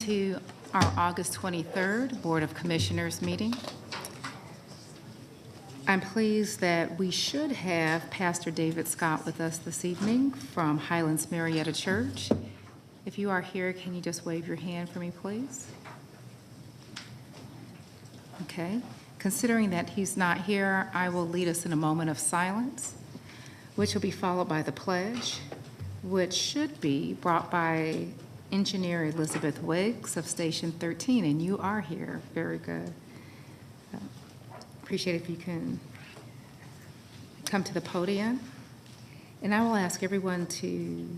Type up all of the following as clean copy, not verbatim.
To our August 23rd Board of Commissioners meeting. I'm pleased that we should have Pastor David Scott with us this evening from Highlands Marietta Church. If you are here, can you just wave your hand for me, please? Okay. Considering that he's not here, I will lead us in a moment of silence, which will be followed by the pledge, which should be brought by Engineer Elizabeth Wiggs of Station 13, and you are here. Very good. Appreciate it if you can come to the podium. And I will ask everyone to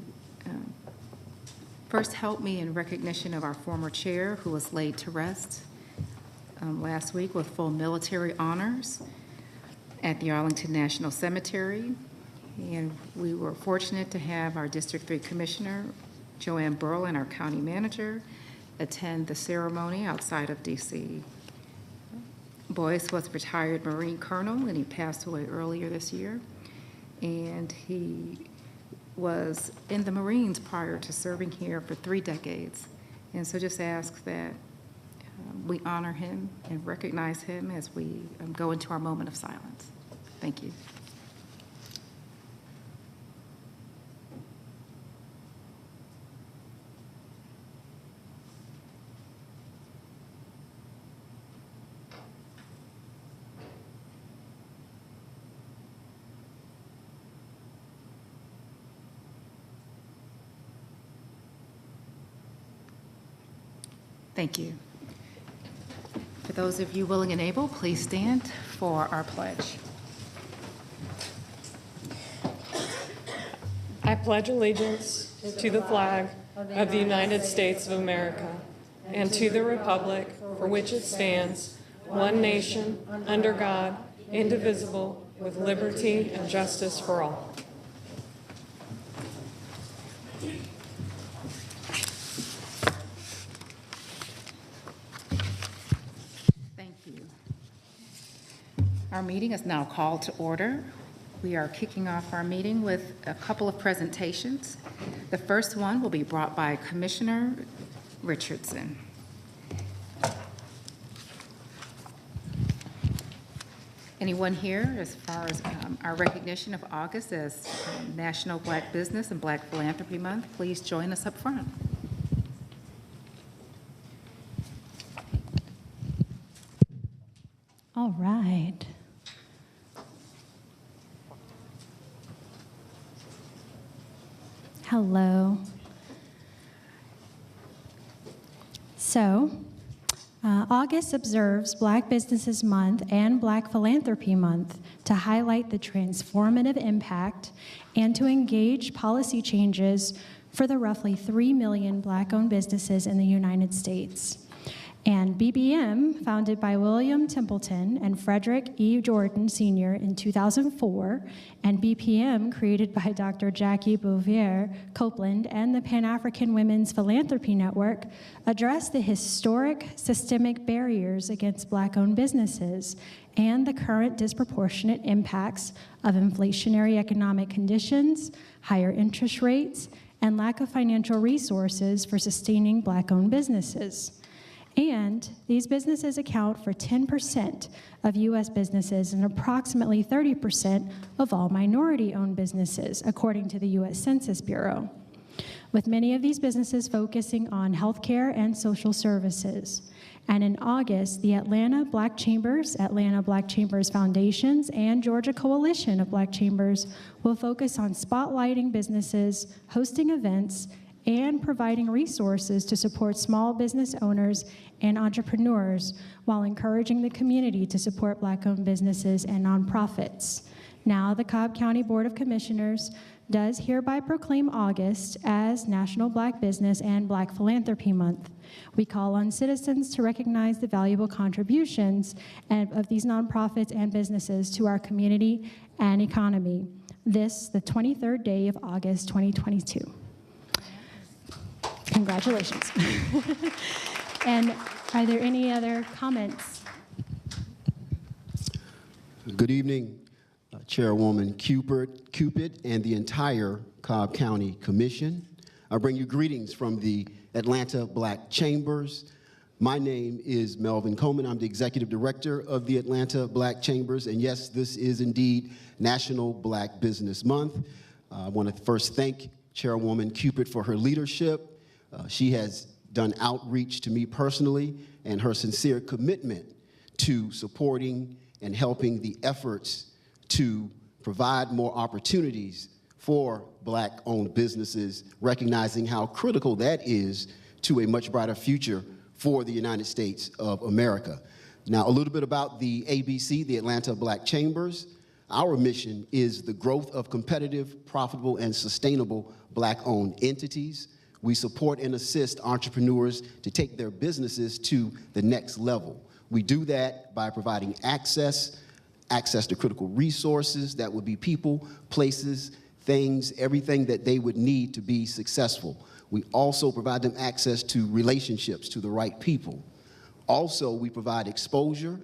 first help me in recognition of our former chair who was laid to rest last week with full military honors at the Arlington National Cemetery. And we were fortunate to have our District 3 Commissioner, Joanne Burl, and our county manager attend the ceremony outside of D.C. Boyce was a retired Marine colonel, and he passed away earlier this year. And he was in the Marines prior to serving here for 3 decades. And so just ask that we honor him and recognize him as we go into our moment of silence. Thank you. Thank you. For those of you willing and able, please stand for our pledge. I pledge allegiance to the flag of the United States of America and to the republic for which it stands, one nation, under God, indivisible, with liberty and justice for all. Our meeting is now called to order. We are kicking off our meeting with a couple of presentations. The first one will be brought by Commissioner Richardson. Anyone here as far as our recognition of August as National Black Business and Black Philanthropy Month, please join us up front. All right. Hello. So, August observes Black Businesses Month and Black Philanthropy Month to highlight the transformative impact and to engage policy changes for the roughly 3 million Black-owned businesses in the United States. And BBM, founded by William Templeton and Frederick E. Jordan Sr. in 2004, and BPM, created by Dr. Jackie Bouvier Copeland and the Pan-African Women's Philanthropy Network, address the historic systemic barriers against Black-owned businesses and the current disproportionate impacts of inflationary economic conditions, higher interest rates, and lack of financial resources for sustaining Black-owned businesses. And these businesses account for 10% of U.S. businesses and approximately 30% of all minority-owned businesses, according to the U.S. Census Bureau, with many of these businesses focusing on healthcare and social services. And in August, the Atlanta Black Chambers Foundations, and Georgia Coalition of Black Chambers will focus on spotlighting businesses, hosting events, and providing resources to support small business owners and entrepreneurs while encouraging the community to support Black-owned businesses and nonprofits. Now, the Cobb County Board of Commissioners does hereby proclaim August as National Black Business and Black Philanthropy Month. We call on citizens to recognize the valuable contributions of these nonprofits and businesses to our community and economy. This, the 23rd day of August, 2022. Congratulations. And are there any other comments? Good evening, Chairwoman Cupid and the entire Cobb County Commission. I bring you greetings from the Atlanta Black Chambers. My name is Melvin Coleman. I'm the Executive Director of the Atlanta Black Chambers, and yes, this is indeed National Black Business Month. I want to first thank Chairwoman Cupid for her leadership. She has done outreach to me personally, and her sincere commitment to supporting and helping the efforts to provide more opportunities for Black-owned businesses, recognizing how critical that is to a much brighter future for the United States of America. Now, a little bit about the ABC, the Atlanta Black Chambers. Our mission is the growth of competitive, profitable, and sustainable Black-owned entities. We support and assist entrepreneurs to take their businesses to the next level. We do that by providing access to critical resources, that would be people, places, things, everything that they would need to be successful. We also provide them access to relationships, to the right people. Also, we provide exposure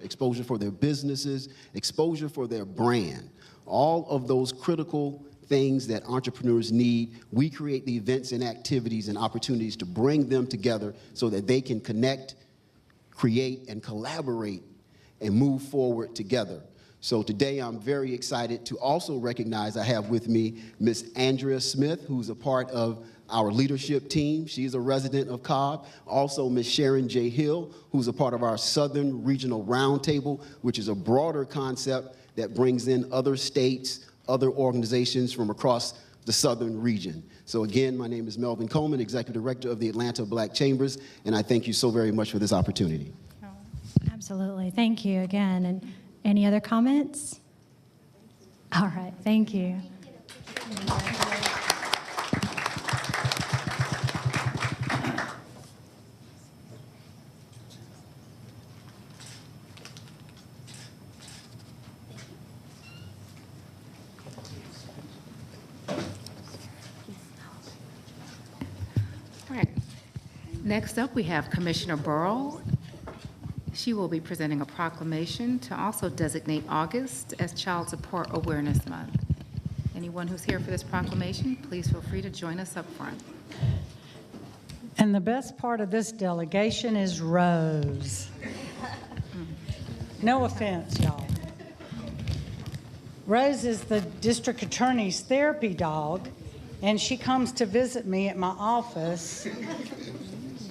for their businesses, exposure for their brand. All of those critical things that entrepreneurs need, we create the events and activities and opportunities to bring them together so that they can connect, create, and collaborate and move forward together. So today I'm very excited to also recognize I have with me Ms. Andrea Smith, who's a part of our leadership team. She's a resident of Cobb. Also Ms. Sharon J. Hill, who's a part of our Southern Regional Roundtable, which is a broader concept that brings in other states, other organizations from across the Southern region. So again, my name is Melvin Coleman, Executive Director of the Atlanta Black Chambers, and I thank you so very much for this opportunity. Absolutely. Thank you again. And any other comments? All right. Thank you. All right. Next up, we have Commissioner Burrow. She will be presenting a proclamation to also designate August as Child Support Awareness Month. Anyone who's here for this proclamation, please feel free to join us up front. And the best part of this delegation is Rose. No offense, y'all. Rose is the district attorney's therapy dog, and she comes to visit me at my office,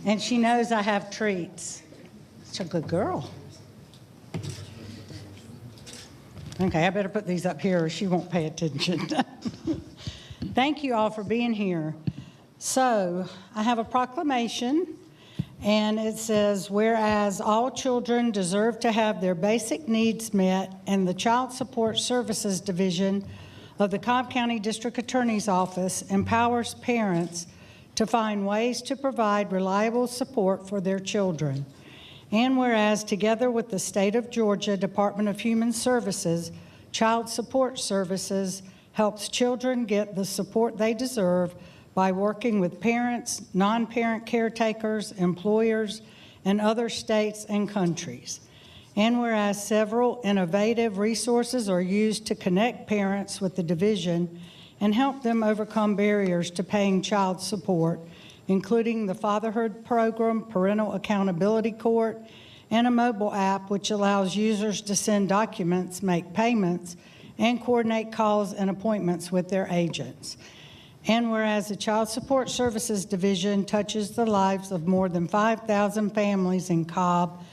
and she knows I have treats. Such a good girl. Okay, I better put these up here or she won't pay attention. Thank you all for being here. So, I have a proclamation, and it says, whereas all children deserve to have their basic needs met, and the Child Support Services Division of the Cobb County District Attorney's Office empowers parents to find ways to provide reliable support for their children. And whereas, together with the State of Georgia Department of Human Services, Child Support Services helps children get the support they deserve by working with parents, non-parent caretakers, employers, and other states and countries. And whereas several innovative resources are used to connect parents with the division and help them overcome barriers to paying child support, including the Fatherhood Program, Parental Accountability Court, and a mobile app which allows users to send documents, make payments, and coordinate calls and appointments with their agents. And whereas the Child Support Services Division touches the lives of more than 5,000 families in Cobb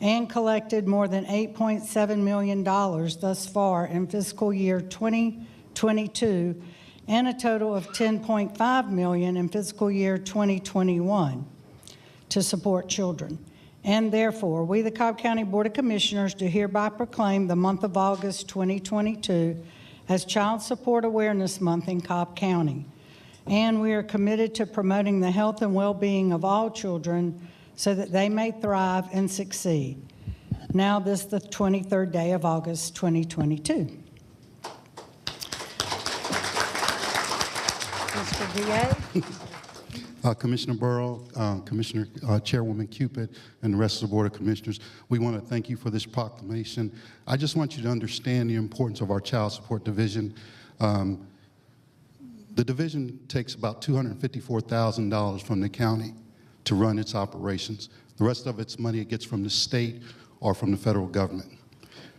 and collected more than $8.7 million thus far in fiscal year 2022, and a total of $10.5 million in fiscal year 2021 to support children. And therefore, we, the Cobb County Board of Commissioners, do hereby proclaim the month of August 2022 as Child Support Awareness Month in Cobb County. And we are committed to promoting the health and well-being of all children so that they may thrive and succeed. Now, this is the 23rd day of August 2022. Mr. DA? Commissioner Burrow, Commissioner Chairwoman Cupid, and the rest of the Board of Commissioners, we want to thank you for this proclamation. I just want you to understand the importance of our Child Support Division. The division takes about $254,000 from the county to run its operations. The rest of its money it gets from the state or from the federal government.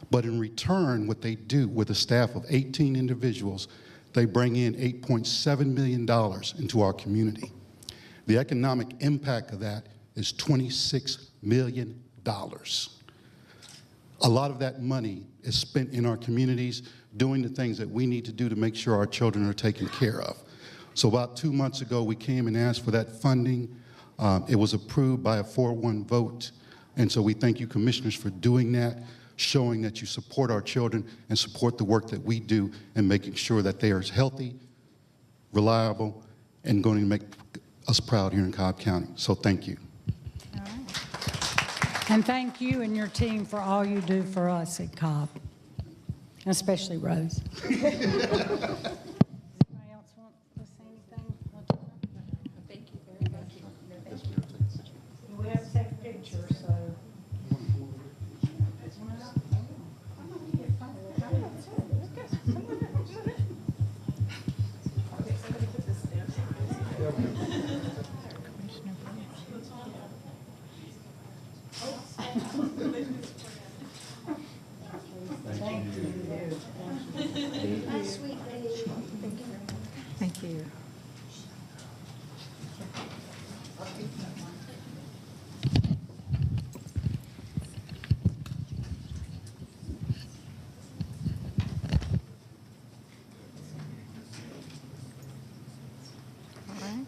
But in return, what they do with a staff of 18 individuals, they bring in $8.7 million into our community. The economic impact of that is $26 million. A lot of that money is spent in our communities doing the things that we need to do to make sure our children are taken care of. So about 2 months ago, we came and asked for that funding. It was approved by a 4-1 vote. And so we thank you, commissioners, for doing that, showing that you support our children and support the work that we do and making sure that they are healthy, reliable, and going to make us proud here in Cobb County. So thank you. And thank you and your team for all you do for us at Cobb, especially Rose. Anybody else want to say anything? Thank you very much. We have to take a picture, so. Thank you. All right.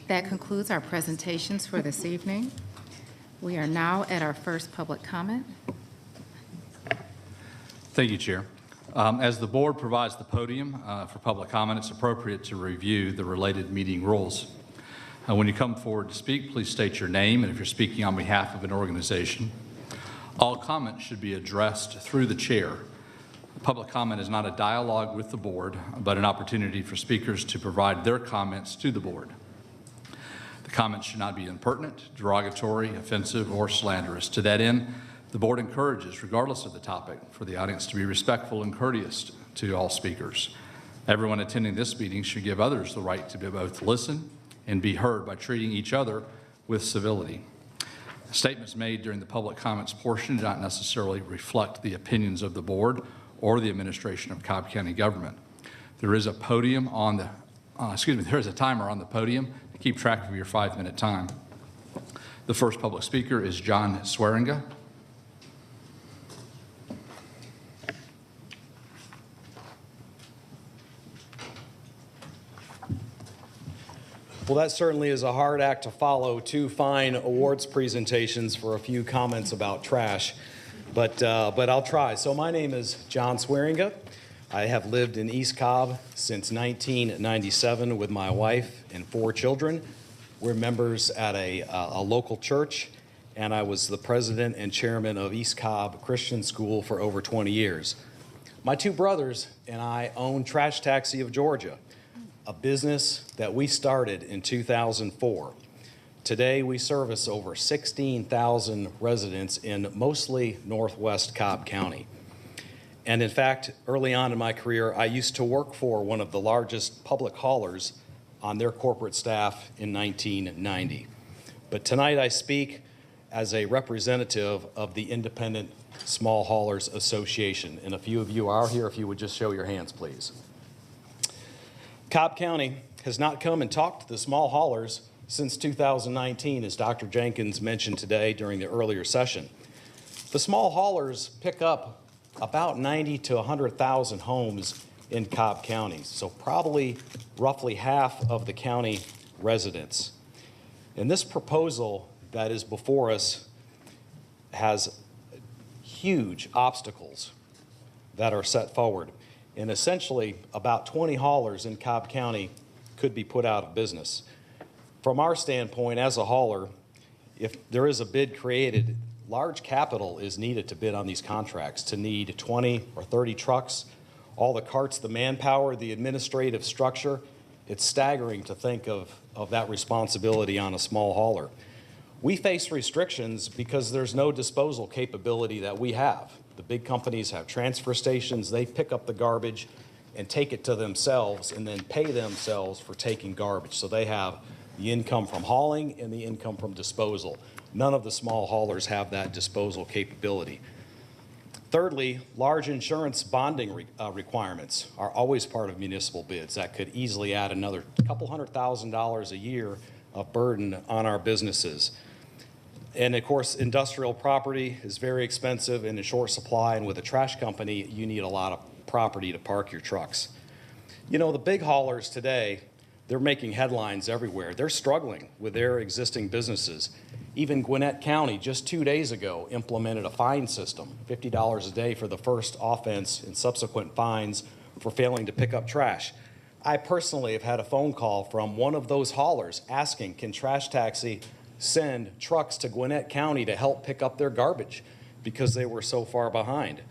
That concludes our presentations for this evening. We are now at our first public comment. Thank you, Chair. As the board provides the podium for public comment, it's appropriate to review the related meeting rules. When you come forward to speak, please state your name and if you're speaking on behalf of an organization. All comments should be addressed through the chair. Public comment is not a dialogue with the board, but an opportunity for speakers to provide their comments to the board. The comments should not be impertinent, derogatory, offensive, or slanderous. To that end, the board encourages, regardless of the topic, for the audience to be respectful and courteous to all speakers. Everyone attending this meeting should give others the right to both listen and be heard by treating each other with civility. Statements made during the public comments portion do not necessarily reflect the opinions of the board or the administration of Cobb County government. There is a podium on the, there is a timer on the podium to keep track of your 5-minute time. The first public speaker is John Swearinga. Well, that certainly is a hard act to follow, 2 fine awards presentations for a few comments about trash, but I'll try. So my name is John Swearinga. I have lived in East Cobb since 1997 with my wife and 4 children. We're members at a local church, and I was the president and chairman of East Cobb Christian School for over 20 years. My 2 brothers and I own Trash Taxi of Georgia, a business that we started in 2004. Today, we service over 16,000 residents in mostly northwest Cobb County. And in fact, early on in my career, I used to work for one of the largest public haulers on their corporate staff in 1990. But tonight I speak as a representative of the Independent Small Haulers Association. And a few of you are here, if you would just show your hands, please. Cobb County has not come and talked to the small haulers since 2019, as Dr. Jenkins mentioned today during the earlier session. The small haulers pick up about 90 to 100,000 homes in Cobb County, so probably roughly half of the county residents. And this proposal that is before us has huge obstacles that are set forward. And essentially, about 20 haulers in Cobb County could be put out of business. From our standpoint as a hauler, if there is a bid created, large capital is needed to bid on these contracts, to need 20 or 30 trucks, all the carts, the manpower, the administrative structure. It's staggering to think of that responsibility on a small hauler. We face restrictions because there's no disposal capability that we have. The big companies have transfer stations. They pick up the garbage and take it to themselves and then pay themselves for taking garbage. So they have the income from hauling and the income from disposal. None of the small haulers have that disposal capability. Thirdly, large insurance bonding requirements are always part of municipal bids. That could easily add another couple $100,000 a year of burden on our businesses. And of course, industrial property is very expensive and in short supply, and with a trash company, you need a lot of property to park your trucks. You know, the big haulers today, they're making headlines everywhere. They're struggling with their existing businesses. Even Gwinnett County, just 2 days ago, implemented a fine system, $50 a day for the first offense and subsequent fines for failing to pick up trash. I personally have had a phone call from one of those haulers asking, can Trash Taxi send trucks to Gwinnett County to help pick up their garbage because they were so far behind?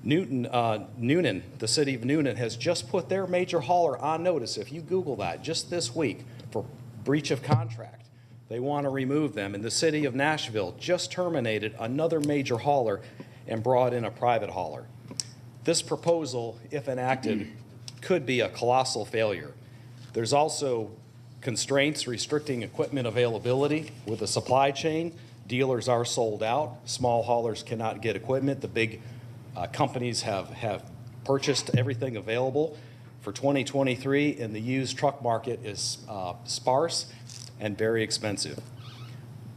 Newnan, the city of Newnan, has just put their major hauler on notice. If you Google that just this week for breach of contract, they want to remove them. And the city of Nashville just terminated another major hauler and brought in a private hauler. This proposal, if enacted, could be a colossal failure. There's also constraints restricting equipment availability with the supply chain. Dealers are sold out. Small haulers cannot get equipment. The big companies have purchased everything available for 2023, and the used truck market is sparse and very expensive.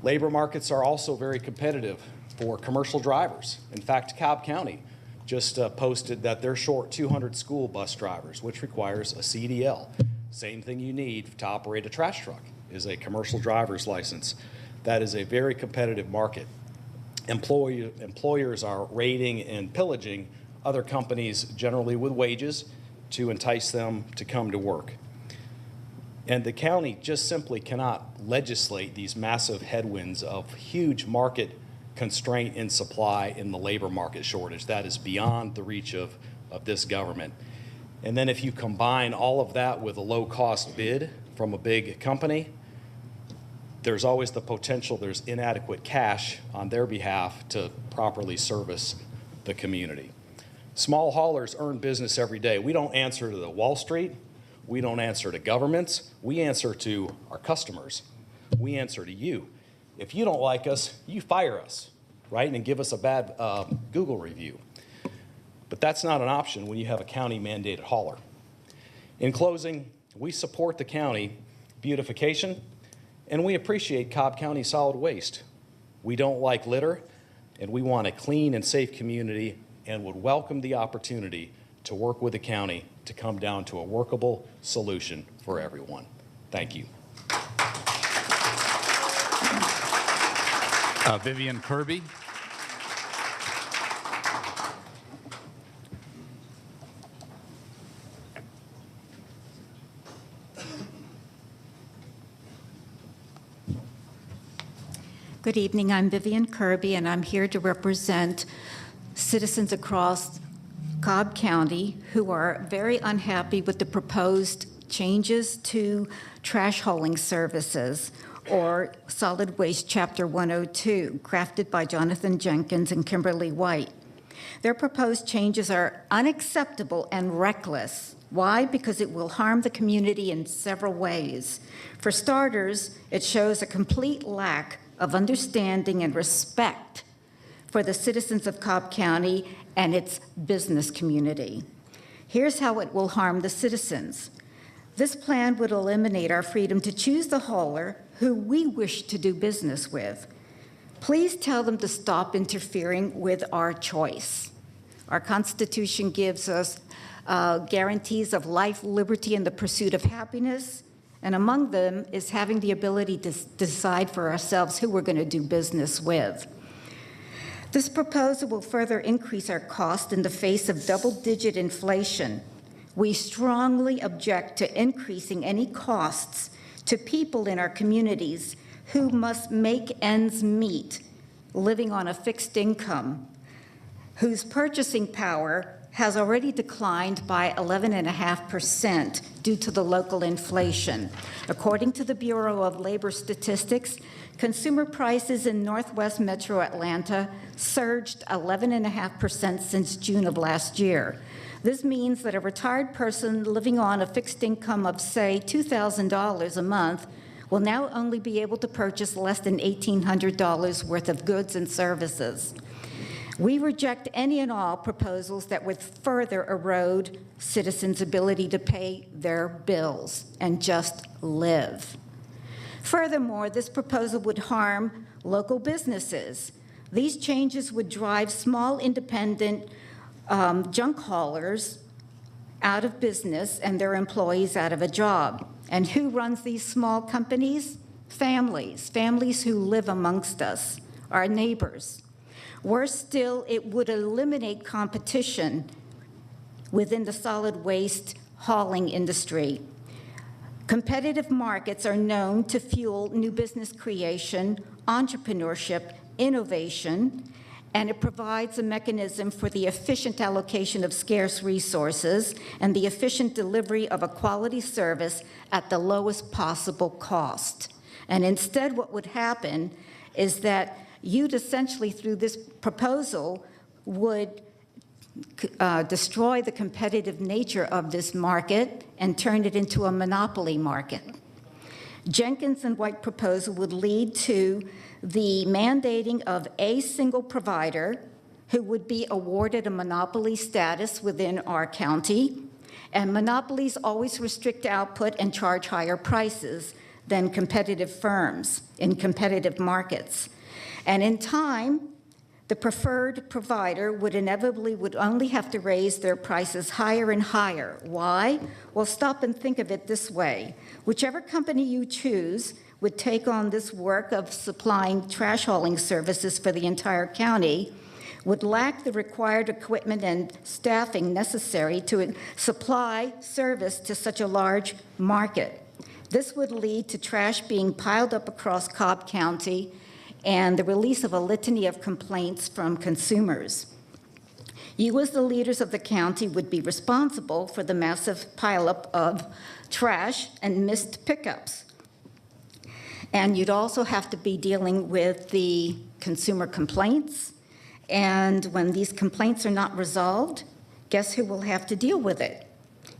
Labor markets are also very competitive for commercial drivers. In fact, Cobb County just posted that they're short 200 school bus drivers, which requires a CDL. Same thing you need to operate a trash truck is a commercial driver's license. That is a very competitive market. Employers are raiding and pillaging other companies, generally with wages, to entice them to come to work. And the county just simply cannot legislate these massive headwinds of huge market constraint in supply in the labor market shortage. That is beyond the reach of this government. And then if you combine all of that with a low-cost bid from a big company, there's always the potential there's inadequate cash on their behalf to properly service the community. Small haulers earn business every day. We don't answer to the Wall Street. We don't answer to governments. We answer to our customers. We answer to you. If you don't like us, you fire us, right? And give us a bad Google review. But that's not an option when you have a county mandated hauler. In closing, we support the county beautification, and we appreciate Cobb County solid waste. We don't like litter, and we want a clean and safe community and would welcome the opportunity to work with the county to come down to a workable solution for everyone. Thank you. Vivian Kirby. Good evening. I'm Vivian Kirby, and I'm here to represent citizens across Cobb County who are very unhappy with the proposed changes to trash hauling services, or Solid Waste Chapter 102, crafted by Jonathan Jenkins and Kimberly White. Their proposed changes are unacceptable and reckless. Why? Because it will harm the community in several ways. For starters, it shows a complete lack of understanding and respect for the citizens of Cobb County and its business community. Here's how it will harm the citizens. This plan would eliminate our freedom to choose the hauler who we wish to do business with. Please tell them to stop interfering with our choice. Our Constitution gives us guarantees of life, liberty, and the pursuit of happiness, and among them is having the ability to decide for ourselves who we're going to do business with. This proposal will further increase our cost in the face of double-digit inflation. We strongly object to increasing any costs to people in our communities who must make ends meet, living on a fixed income, whose purchasing power has already declined by 11.5% due to the local inflation. According to the Bureau of Labor Statistics, consumer prices in Northwest Metro Atlanta surged 11.5% since June of last year. This means that a retired person living on a fixed income of, say, $2,000 a month will now only be able to purchase less than $1,800 worth of goods and services. We reject any and all proposals that would further erode citizens' ability to pay their bills and just live. Furthermore, this proposal would harm local businesses. These changes would drive small independent junk haulers out of business and their employees out of a job. And who runs these small companies? Families who live amongst us, our neighbors. Worse still, it would eliminate competition within the solid waste hauling industry. Competitive markets are known to fuel new business creation, entrepreneurship, innovation, and it provides a mechanism for the efficient allocation of scarce resources and the efficient delivery of a quality service at the lowest possible cost. And instead, what would happen is that you'd essentially, through this proposal, would destroy the competitive nature of this market and turn it into a monopoly market. Jenkins and White proposal would lead to the mandating of a single provider who would be awarded a monopoly status within our county, and monopolies always restrict output and charge higher prices than competitive firms in competitive markets. And in time, the preferred provider would inevitably only have to raise their prices higher and higher. Why? Well, stop and think of it this way. Whichever company you choose would take on this work of supplying trash hauling services for the entire county would lack the required equipment and staffing necessary to supply service to such a large market. This would lead to trash being piled up across Cobb County and the release of a litany of complaints from consumers. You, as the leaders of the county, would be responsible for the massive pileup of trash and missed pickups. And you'd also have to be dealing with the consumer complaints. And when these complaints are not resolved, guess who will have to deal with it?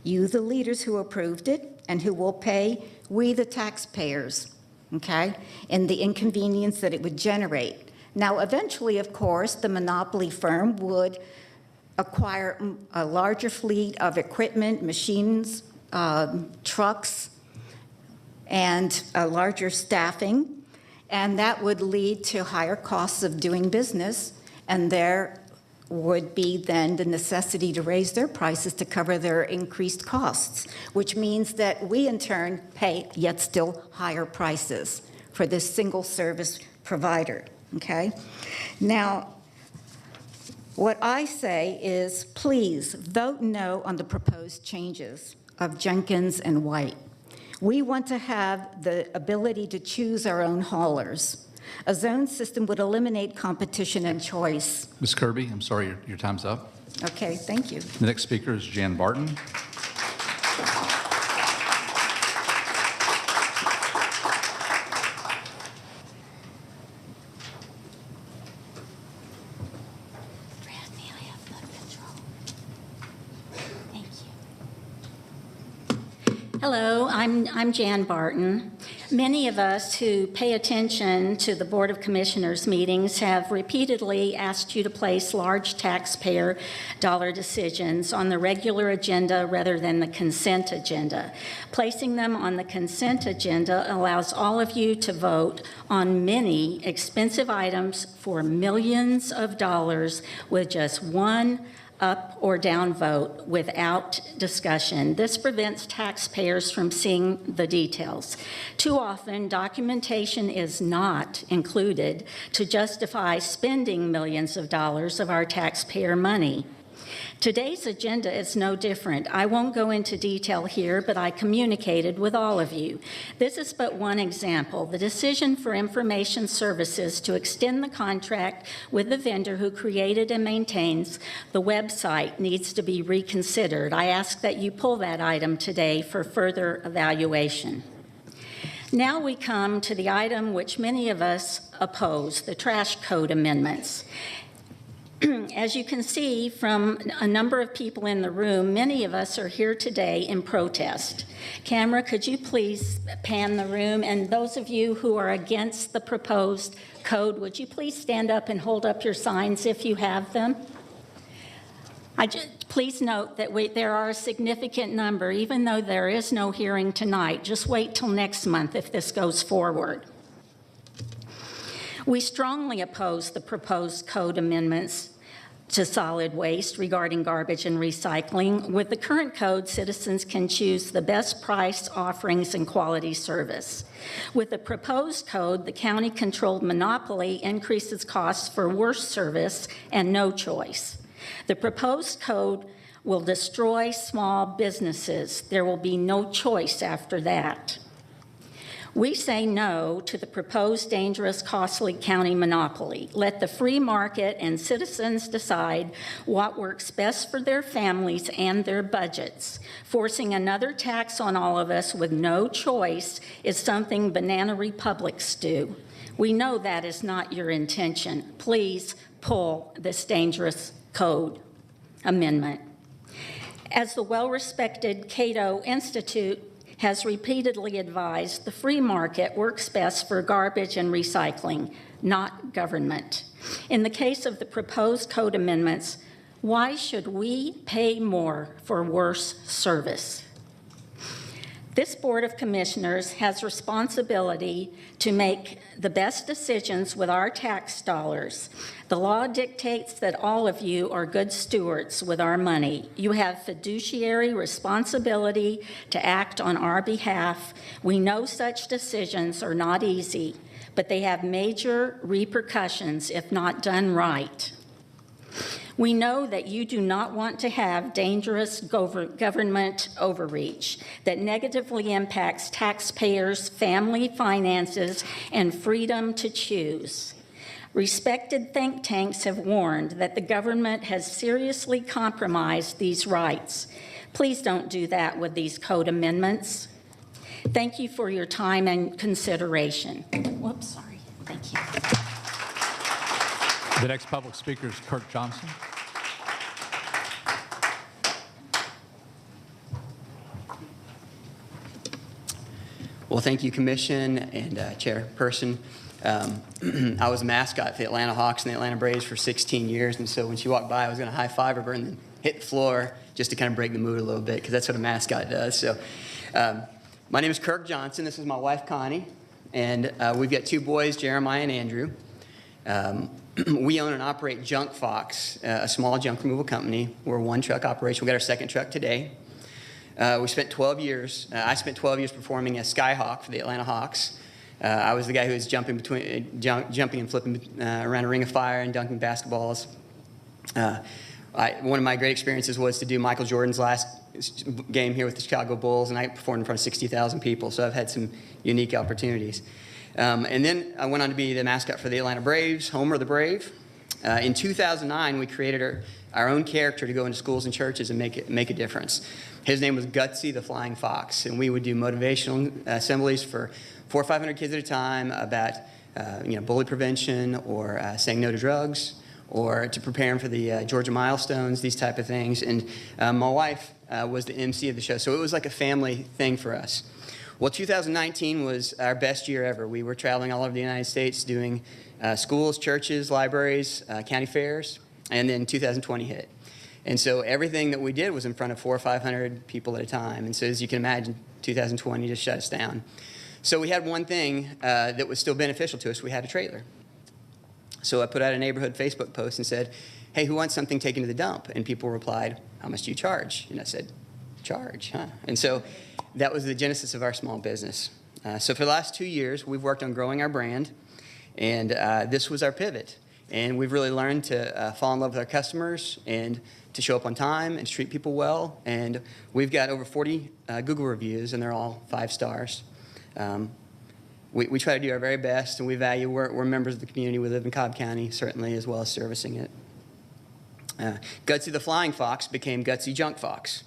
You, the leaders who approved it, and who will pay? We, the taxpayers, okay, and the inconvenience that it would generate. Now, eventually, of course, the monopoly firm would acquire a larger fleet of equipment, machines, trucks, and a larger staffing, and that would lead to higher costs of doing business, and there would be then the necessity to raise their prices to cover their increased costs, which means that we in turn pay yet still higher prices for this single service provider, okay? Now, what I say is please vote no on the proposed changes of Jenkins and White. We want to have the ability to choose our own haulers. A zone system would eliminate competition and choice. Ms. Kirby, I'm sorry, your time's up. Okay, thank you. The next speaker is Jan Barton. Hello, I'm Jan Barton. Many of us who pay attention to the Board of Commissioners meetings have repeatedly asked you to place large taxpayer dollar decisions on the regular agenda rather than the consent agenda. Placing them on the consent agenda allows all of you to vote on many expensive items for millions of dollars with just one up or down vote without discussion. This prevents taxpayers from seeing the details. Too often, documentation is not included to justify spending millions of dollars of our taxpayer money. Today's agenda is no different. I won't go into detail here, but I communicated with all of you. This is but one example. The decision for Information Services to extend the contract with the vendor who created and maintains the website needs to be reconsidered. I ask that you pull that item today for further evaluation. Now we come to the item which many of us oppose, the trash code amendments. As you can see from a number of people in the room, many of us are here today in protest. Camera, could you please pan the room? And those of you who are against the proposed code, would you please stand up and hold up your signs if you have them? Please note that there are a significant number, even though there is no hearing tonight. Just wait till next month if this goes forward. We strongly oppose the proposed code amendments to solid waste regarding garbage and recycling. With the current code, citizens can choose the best price, offerings, and quality service. With the proposed code, the county-controlled monopoly increases costs for worse service and no choice. The proposed code will destroy small businesses. There will be no choice after that. We say no to the proposed dangerous, costly county monopoly. Let the free market and citizens decide what works best for their families and their budgets. Forcing another tax on all of us with no choice is something banana republics do. We know that is not your intention. Please pull this dangerous code amendment. As the well-respected Cato Institute has repeatedly advised, the free market works best for garbage and recycling, not government. In the case of the proposed code amendments, why should we pay more for worse service? This Board of Commissioners has responsibility to make the best decisions with our tax dollars. The law dictates that all of you are good stewards with our money. You have fiduciary responsibility to act on our behalf. We know such decisions are not easy, but they have major repercussions if not done right. We know that you do not want to have dangerous government overreach that negatively impacts taxpayers' family finances and freedom to choose. Respected think tanks have warned that the government has seriously compromised these rights. Please don't do that with these code amendments. Thank you for your time and consideration. Whoops, sorry. Thank you. The next public speaker is Kirk Johnson. Well, thank you, Commission and Chairperson. I was a mascot for the Atlanta Hawks and the Atlanta Braves for 16 years, and so when she walked by, I was going to high-five her and then hit the floor just to kind of break the mood a little bit, because that's what a mascot does. So, my name is Kirk Johnson. This is my wife, Connie, and we've got two boys, Jeremiah and Andrew. We own and operate Junk Fox, a small junk removal company. We're a one-truck operation. We got our second truck today. We spent 12 years. I spent 12 years performing as Skyhawk for the Atlanta Hawks. I was the guy who was jumping and flipping around a ring of fire and dunking basketballs. One of my great experiences was to do Michael Jordan's last game here with the Chicago Bulls, and I performed in front of 60,000 people. So I've had some unique opportunities. And then I went on to be the mascot for the Atlanta Braves, Homer the Brave. In 2009, we created our own character to go into schools and churches and make a difference. His name was Gutsy the Flying Fox, and we would do motivational assemblies for 400 or 500 kids at a time about bully prevention or saying no to drugs or to prepare them for the Georgia milestones, these type of things. And my wife was the MC of the show, so it was like a family thing for us. Well, 2019 was our best year ever. We were traveling all over the United States doing schools, churches, libraries, county fairs, and then 2020 hit. And so everything that we did was in front of 400 or 500 people at a time. And so as you can imagine, 2020 just shut us down. So we had one thing that was still beneficial to us. We had a trailer. So I put out a neighborhood Facebook post and said, hey, who wants something taken to the dump? And people replied, how much do you charge? And I said, charge, huh? And so that was the genesis of our small business. So for the last 2 years, we've worked on growing our brand, and this was our pivot. And we've really learned to fall in love with our customers and to show up on time and to treat people well. And we've got over 40 Google reviews, and they're all 5 stars. We try to do our very best, and we value, we're members of the community. We live in Cobb County, certainly, as well as servicing it. Gutsy the Flying Fox became Gutsy Junk Fox.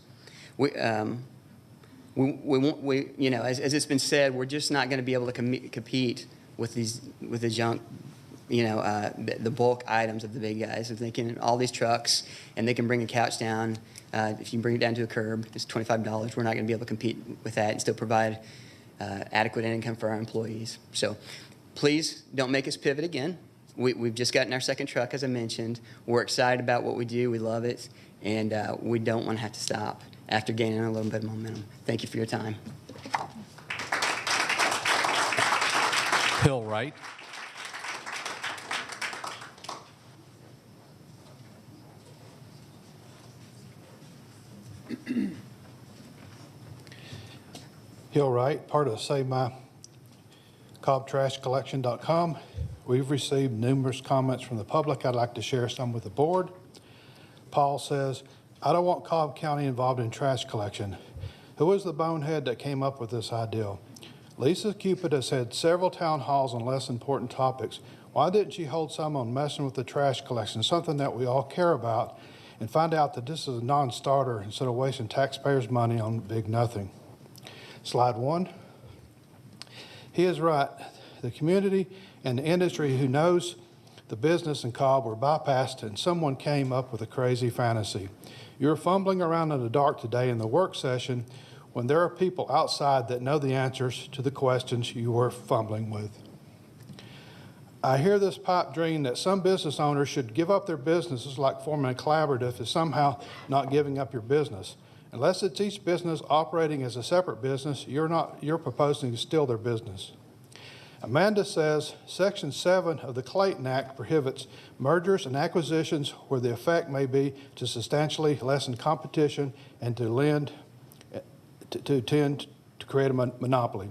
As it's been said, we're just not going to be able to compete with the junk the bulk items of the big guys. If they can, all these trucks, and they can bring a couch down. If you bring it down to a curb, it's $25. We're not going to be able to compete with that and still provide adequate income for our employees. So please don't make us pivot again. We've just gotten our second truck, as I mentioned. We're excited about what we do. We love it. And we don't want to have to stop after gaining a little bit of momentum. Thank you for your time. Hill Wright. Hill Wright, part of Save My Cobb Trash Collection.com. We've received numerous comments from the public. I'd like to share some with the board. Paul says, I don't want Cobb County involved in trash collection. Who was the bonehead that came up with this idea? Lisa Cupid has had several town halls on less important topics. Why didn't she hold some on messing with the trash collection, something that we all care about, and find out that this is a non-starter instead of wasting taxpayers' money on big nothing? Slide 1. He is right. The community and the industry who knows the business in Cobb were bypassed, and someone came up with a crazy fantasy. You're fumbling around in the dark today in the work session when there are people outside that know the answers to the questions you were fumbling with. I hear this pipe dream that some business owners should give up their businesses like forming a collaborative is somehow not giving up your business. Unless it's each business operating as a separate business, you're proposing to steal their business. Amanda says Section 7 of the Clayton Act prohibits mergers and acquisitions where the effect may be to substantially lessen competition and to tend to create a monopoly.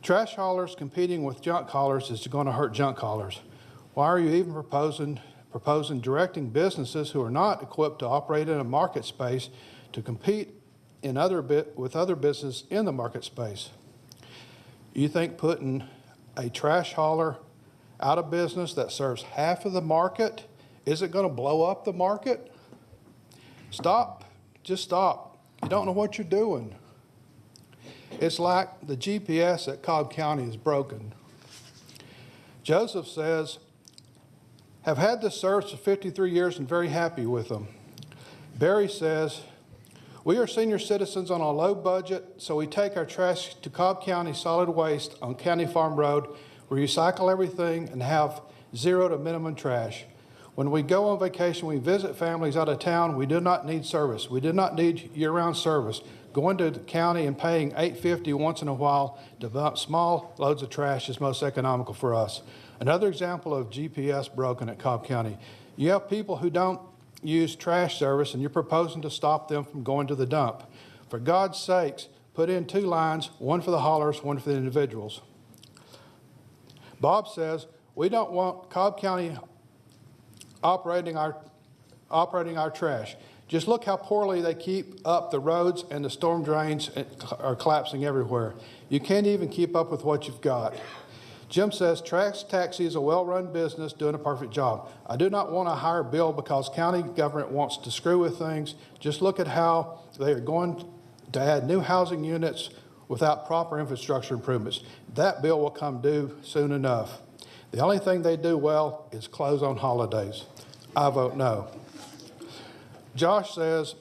Trash haulers competing with junk haulers is going to hurt junk haulers. Why are you even proposing directing businesses who are not equipped to operate in a market space to compete with other businesses in the market space? You think putting a trash hauler out of business that serves half of the market isn't going to blow up the market? Stop. Just stop. You don't know what you're doing. It's like the GPS at Cobb County is broken. Joseph says, have had this service for 53 years and very happy with them. Barry says, we are senior citizens on a low budget, so we take our trash to Cobb County Solid Waste on County Farm Road. We recycle everything and have zero to minimum trash. When we go on vacation, we visit families out of town. We do not need service. We do not need year-round service. Going to the county and paying $8.50 once in a while to dump small loads of trash is most economical for us. Another example of GPS broken at Cobb County. You have people who don't use trash service, and you're proposing to stop them from going to the dump. For God's sakes, put in 2 lines, one for the haulers, one for the individuals. Bob says, we don't want Cobb County operating our trash. Just look how poorly they keep up the roads, and the storm drains are collapsing everywhere. You can't even keep up with what you've got. Jim says, Trash Taxi is a well-run business doing a perfect job. I do not want to hire Bill because county government wants to screw with things. Just look at how they are going to add new housing units without proper infrastructure improvements. That bill will come due soon enough. The only thing they do well is close on holidays. I vote no. Josh says,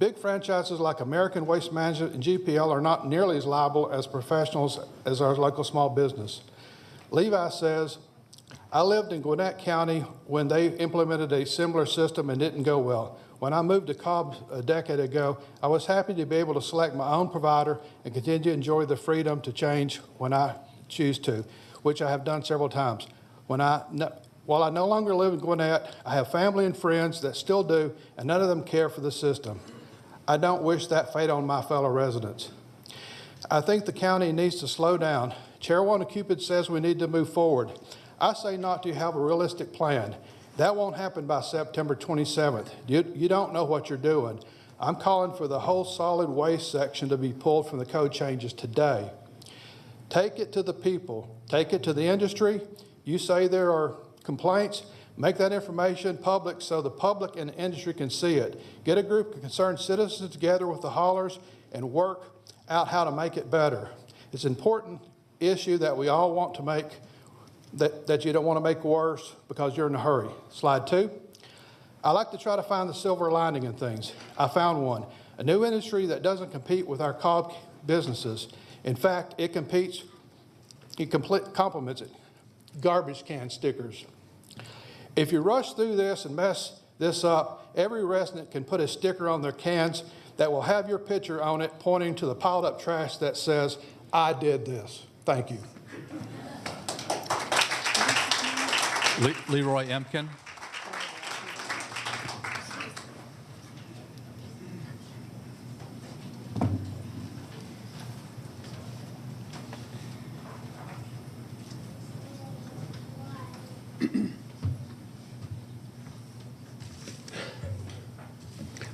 big franchises like American Waste Management and GPL are not nearly as liable as professionals as our local small business. Levi says, I lived in Gwinnett County when they implemented a similar system and didn't go well. When I moved to Cobb a decade ago, I was happy to be able to select my own provider and continue to enjoy the freedom to change when I choose to, which I have done several times. While I no longer live in Gwinnett, I have family and friends that still do, and none of them care for the system. I don't wish that fate on my fellow residents. I think the county needs to slow down. Chairwoman Cupid says we need to move forward. I say not to have a realistic plan. That won't happen by September 27th. You don't know what you're doing. I'm calling for the whole solid waste section to be pulled from the code changes today. Take it to the people. Take it to the industry. You say there are complaints. Make that information public so the public and the industry can see it. Get a group of concerned citizens together with the haulers and work out how to make it better. It's an important issue that we all want to make that you don't want to make worse because you're in a hurry. Slide 2. I like to try to find the silver lining in things. I found one. A new industry that doesn't compete with our Cobb businesses. In fact, it complements it. Garbage can stickers. If you rush through this and mess this up, every resident can put a sticker on their cans that will have your picture on it pointing to the piled up trash that says, "I did this." Thank you. Leroy Emkin.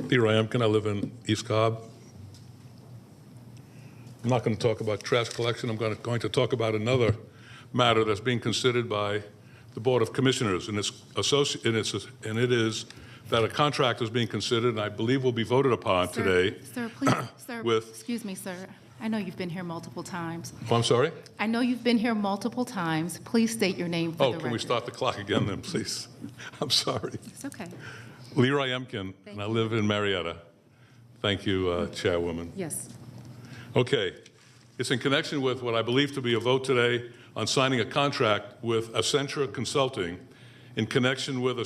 Leroy Emkin, I live in East Cobb. I'm not going to talk about trash collection. I'm going to talk about another matter that's being considered by the Board of Commissioners, and it is that a contract is being considered, and I believe will be voted upon today. Sir, please, sir, with, excuse me, sir. I know you've been here multiple times. Oh, I'm sorry? I know you've been here multiple times. Please state your name for the record. Oh, can we start the clock again then, please? I'm sorry. It's okay. Leroy Emkin, and I live in Marietta. Thank you, Chairwoman. Yes. Okay. It's in connection with what I believe to be a vote today on signing a contract with Accenture Consulting in connection with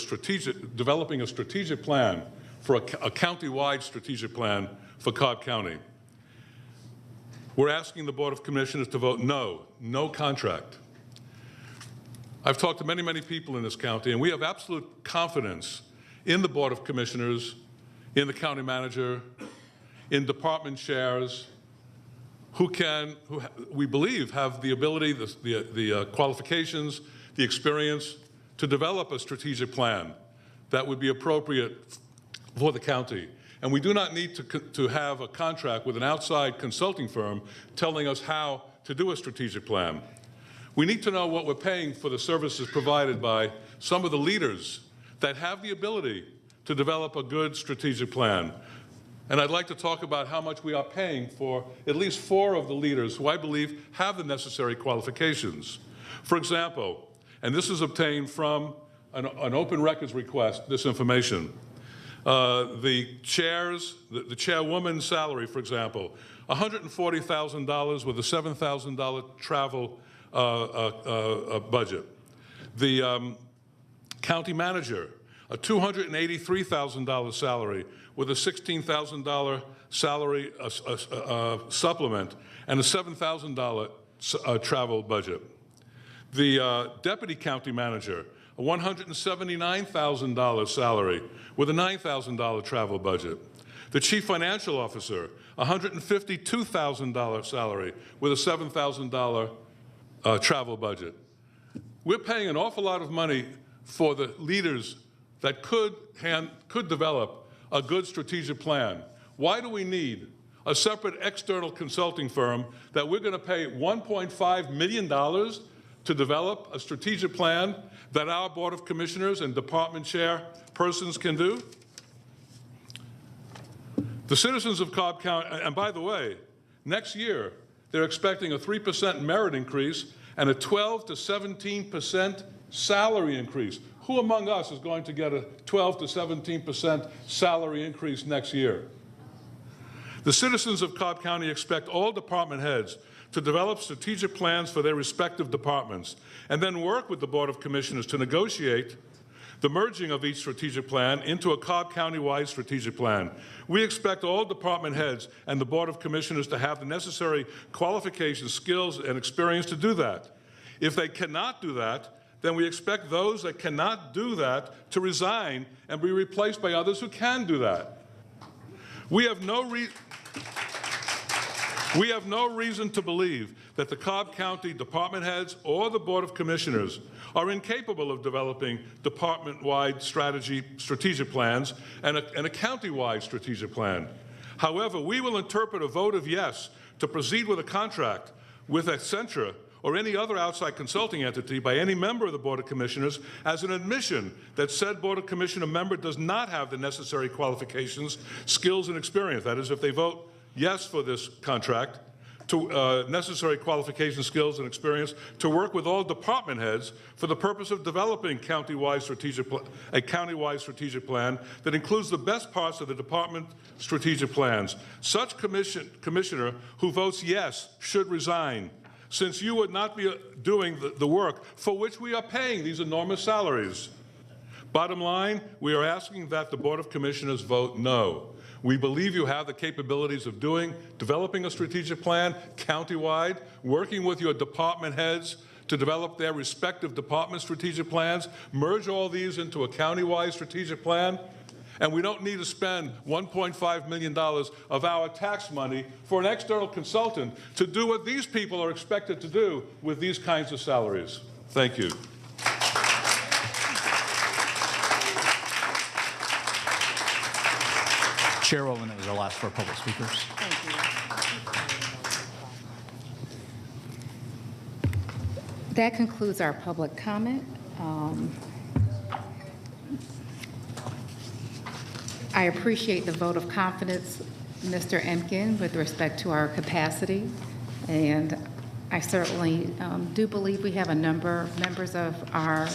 developing a strategic plan for a county-wide strategic plan for Cobb County. We're asking the Board of Commissioners to vote no contract. I've talked to many, many people in this county, and we have absolute confidence in the Board of Commissioners, in the county manager, in department chairs, who we believe have the ability, the qualifications, the experience to develop a strategic plan that would be appropriate for the county. And we do not need to have a contract with an outside consulting firm telling us how to do a strategic plan. We need to know what we're paying for the services provided by some of the leaders that have the ability to develop a good strategic plan. And I'd like to talk about how much we are paying for at least 4 of the leaders who I believe have the necessary qualifications. For example, and this is obtained from an open records request, this information. The chairwoman's salary, for example, $140,000 with a $7,000 travel budget. The county manager, a $283,000 salary with a $16,000 salary supplement and a $7,000 travel budget. The deputy county manager, a $179,000 salary with a $9,000 travel budget. The chief financial officer, a $152,000 salary with a $7,000 travel budget. We're paying an awful lot of money for the leaders that could develop a good strategic plan. Why do we need a separate external consulting firm that we're going to pay $1.5 million to develop a strategic plan that our Board of Commissioners and department chair persons can do? The citizens of Cobb County, and by the way, next year they're expecting a 3% merit increase and a 12 to 17% salary increase. Who among us is going to get a 12 to 17% salary increase next year? The citizens of Cobb County expect all department heads to develop strategic plans for their respective departments and then work with the Board of Commissioners to negotiate the merging of each strategic plan into a Cobb County-wide strategic plan. We expect all department heads and the Board of Commissioners to have the necessary qualifications, skills, and experience to do that. If they cannot do that, then we expect those that cannot do that to resign and be replaced by others who can do that. We have no reason to believe that the Cobb County department heads or the Board of Commissioners are incapable of developing department-wide strategic plans and a county-wide strategic plan. However, we will interpret a vote of yes to proceed with a contract with Accenture or any other outside consulting entity by any member of the Board of Commissioners as an admission that said Board of Commissioner member does not have the necessary qualifications, skills, and experience. That is, if they vote yes for this contract, to necessary qualification, skills, and experience to work with all department heads for the purpose of developing a countywide strategic plan that includes the best parts of the department strategic plans. Such commissioner who votes yes should resign, since you would not be doing the work for which we are paying these enormous salaries. Bottom line, we are asking that the Board of Commissioners vote no. We believe you have the capabilities of developing a strategic plan countywide, working with your department heads to develop their respective department strategic plans, merge all these into a countywide strategic plan, and we don't need to spend $1.5 million of our tax money for an external consultant to do what these people are expected to do with these kinds of salaries. Thank you. Chairwoman, that was our last four public speakers. That concludes our public comment. I appreciate the vote of confidence, Mr. Emkin, with respect to our capacity, and I certainly do believe we have a number of members of our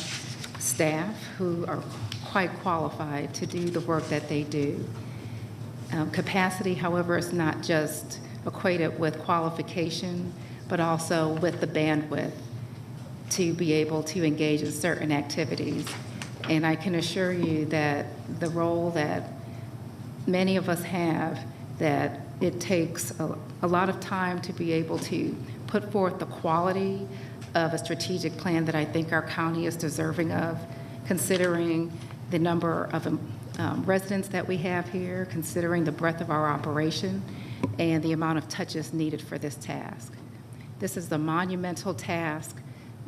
staff who are quite qualified to do the work that they do. Capacity, however, is not just equated with qualification, but also with the bandwidth to be able to engage in certain activities. And I can assure you that the role that many of us have, that it takes a lot of time to be able to put forth the quality of a strategic plan that I think our county is deserving of, considering the number of residents that we have here, considering the breadth of our operation, and the amount of touches needed for this task. This is the monumental task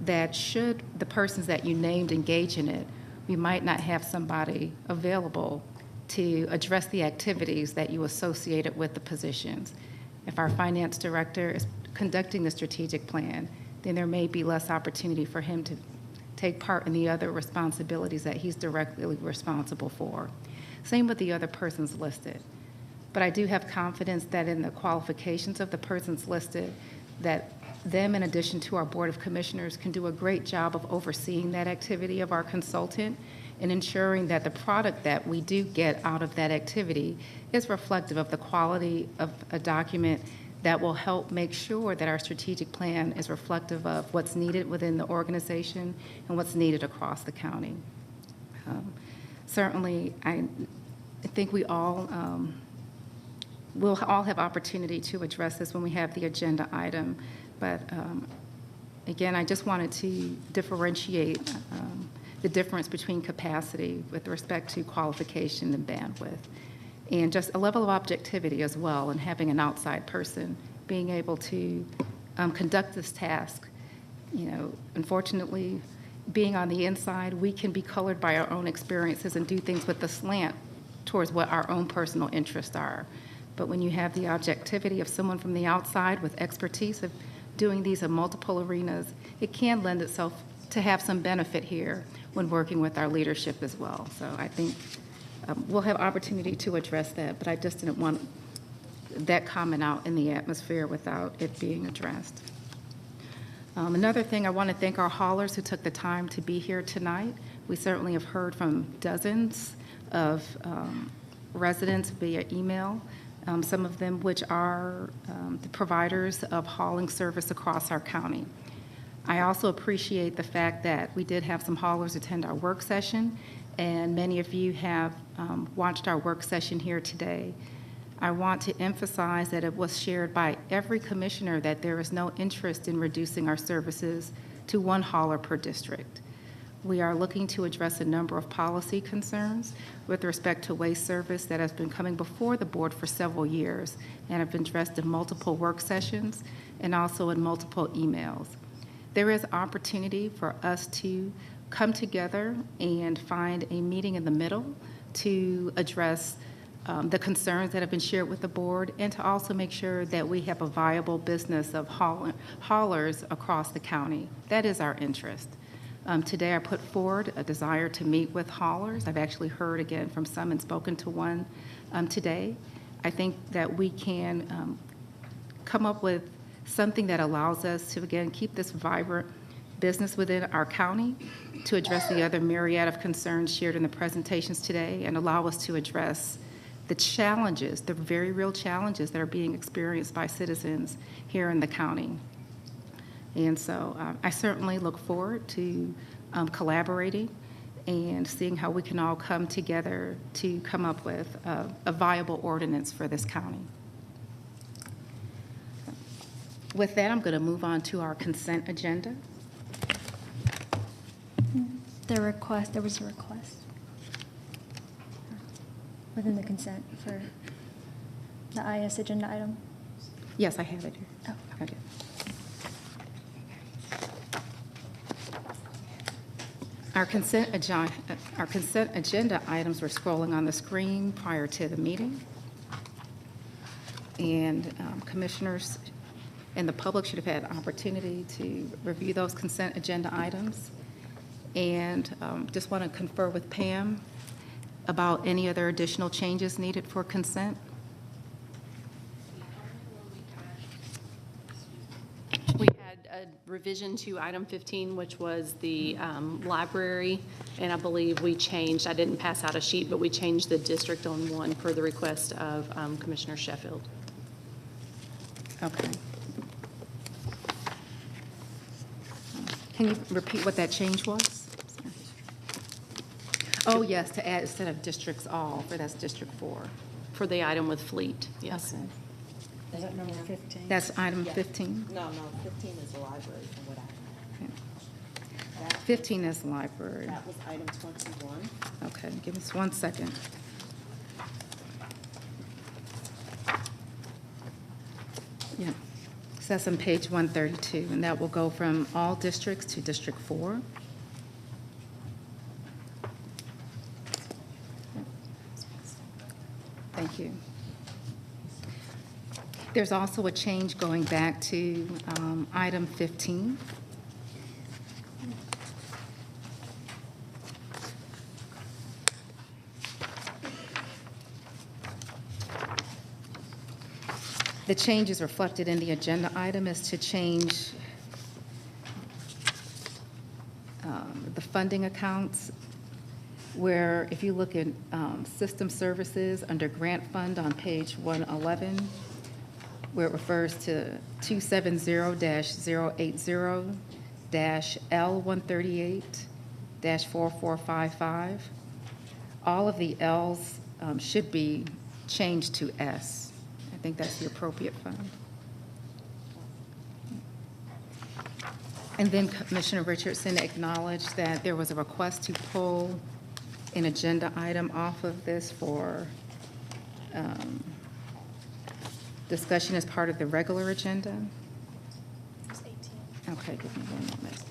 that, should the persons that you named engage in it, we might not have somebody available to address the activities that you associated with the positions. If our finance director is conducting the strategic plan, then there may be less opportunity for him to take part in the other responsibilities that he's directly responsible for. Same with the other persons listed. But I do have confidence that in the qualifications of the persons listed, that them, in addition to our Board of Commissioners, can do a great job of overseeing that activity of our consultant and ensuring that the product that we do get out of that activity is reflective of the quality of a document that will help make sure that our strategic plan is reflective of what's needed within the organization and what's needed across the county. Certainly, I think we all will all have opportunity to address this when we have the agenda item, but again, I just wanted to differentiate the difference between capacity with respect to qualification and bandwidth, and just a level of objectivity as well, and having an outside person being able to conduct this task. You know, unfortunately, being on the inside, we can be colored by our own experiences and do things with the slant towards what our own personal interests are. But when you have the objectivity of someone from the outside with expertise of doing these in multiple arenas, it can lend itself to have some benefit here when working with our leadership as well. So I think we'll have opportunity to address that, but I just didn't want that comment out in the atmosphere without it being addressed. Another thing, I want to thank our haulers who took the time to be here tonight. We certainly have heard from dozens of residents via email, some of them which are the providers of hauling service across our county. I also appreciate the fact that we did have some haulers attend our work session, and many of you have watched our work session here today. I want to emphasize that it was shared by every commissioner that there is no interest in reducing our services to one hauler per district. We are looking to address a number of policy concerns with respect to waste service that has been coming before the board for several years and have been addressed in multiple work sessions and also in multiple emails. There is opportunity for us to come together and find a meeting in the middle to address the concerns that have been shared with the board, and to also make sure that we have a viable business of haulers across the county. That is our interest. Today I put forward a desire to meet with haulers. I've actually heard again from some and spoken to one today. I think that we can come up with something that allows us to, again, keep this vibrant business within our county, to address the other myriad of concerns shared in the presentations today, and allow us to address the challenges, the very real challenges that are being experienced by citizens here in the county. And so I certainly look forward to collaborating and seeing how we can all come together to come up with a viable ordinance for this county. With that, I'm going to move on to our consent agenda. There was a request within the consent for the IS agenda item. Yes, I have it here. Oh. I did. Our consent agenda items were scrolling on the screen prior to the meeting. And commissioners and the public should have had an opportunity to review those consent agenda items. And just want to confer with Pam about any other additional changes needed for consent. We had a revision to item 15, which was the library, and I believe we changed, I didn't pass out a sheet, but we changed the district on one per the request of Commissioner Sheffield. Okay. Can you repeat what that change was? Oh, yes, to add instead of districts all, for that's District 4. For the item with fleet, yes. Okay. Is that number 15? That's item 15? No, 15 is the library from what I have. Okay. 15 is the library. That was item 21. Okay, give us 1 second. Yeah, so that's on page 132, and that will go from all districts to District 4. Thank you. There's also a change going back to item 15. The changes reflected in the agenda item is to change the funding accounts, where if you look at system services under grant fund on page 111, where it refers to 270-080-L138-4455, all of the L's should be changed to S. I think that's the appropriate fund. And then Commissioner Richardson acknowledged that there was a request to pull an agenda item off of this for discussion as part of the regular agenda. It's 18. Okay, give me 1 moment.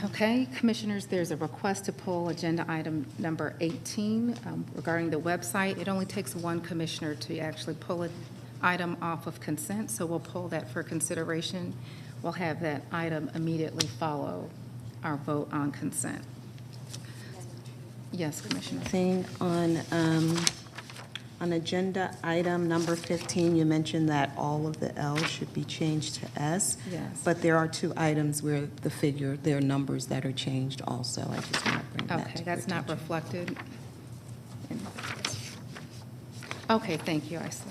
Okay, Commissioners, there's a request to pull agenda item number 18 regarding the website. It only takes one commissioner to actually pull an item off of consent, so we'll pull that for consideration. We'll have that item immediately follow our vote on consent. Yes, Commissioner. Thing on agenda item number 15, you mentioned that all of the L's should be changed to S. Yes. But there are 2 items where the figure, there are numbers that are changed also. I just want to bring that to Okay, your that's not attention. reflected. Okay, thank you, I see.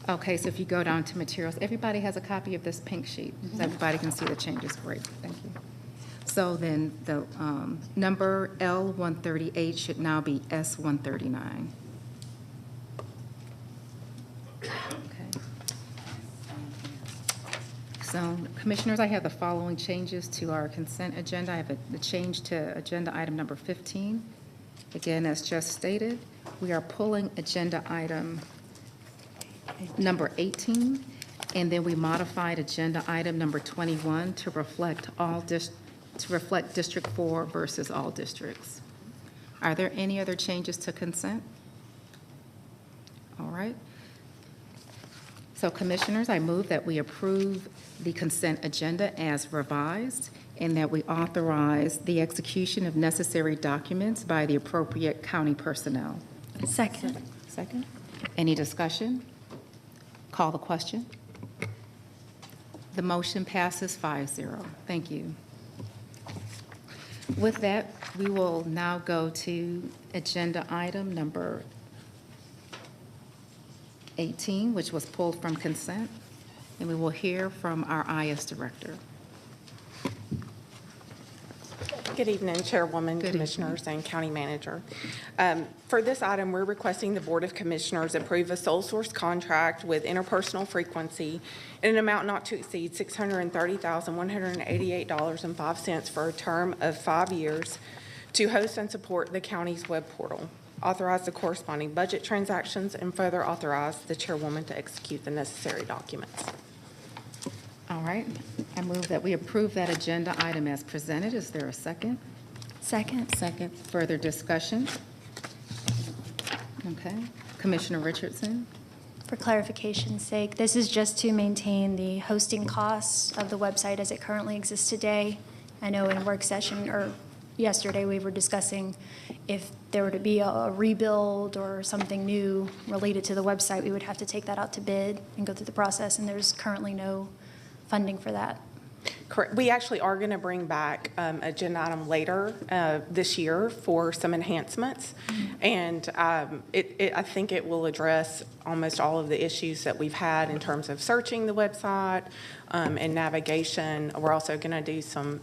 Okay, so if you go down to materials, everybody has a copy of this pink sheet, so everybody can see the changes. Great, thank you. So then the number L138 should now be S139. Okay. So, Commissioners, I have the following changes to our consent agenda. I have the change to agenda item number 15. Again, as just stated, we are pulling agenda item number 18, and then we modified agenda item number 21 to reflect District 4 versus all districts. Are there any other changes to consent? So Commissioners, I move that we approve the consent agenda as revised and that we authorize the execution of necessary documents by the appropriate county personnel. Second. Second. Any discussion? Call the question. The motion passes 5-0. Thank you. With that, we will now go to agenda item number 18, which was pulled from consent, and we will hear from our IS director. Good evening, Chairwoman, Commissioners, and County Manager. For this item, we're requesting the Board of Commissioners approve a sole source contract with Interpersonal Frequency in an amount not to exceed $630,188.05 for a term of 5 years to host and support the county's web portal, authorize the corresponding budget transactions, and further authorize the Chairwoman to execute the necessary documents. All right. I move that we approve that agenda item as presented. Is there a second? Second. Second. Further discussion? Okay. Commissioner Richardson? For clarification's sake, this is just to maintain the hosting costs of the website as it currently exists today. I know in work session or yesterday we were discussing if there were to be a rebuild or something new related to the website, we would have to take that out to bid and go through the process, and there's currently no funding for that. Correct. We actually are going to bring back agenda item later this year for some enhancements. And I think it will address almost all of the issues that we've had in terms of searching the website and navigation. We're also going to do some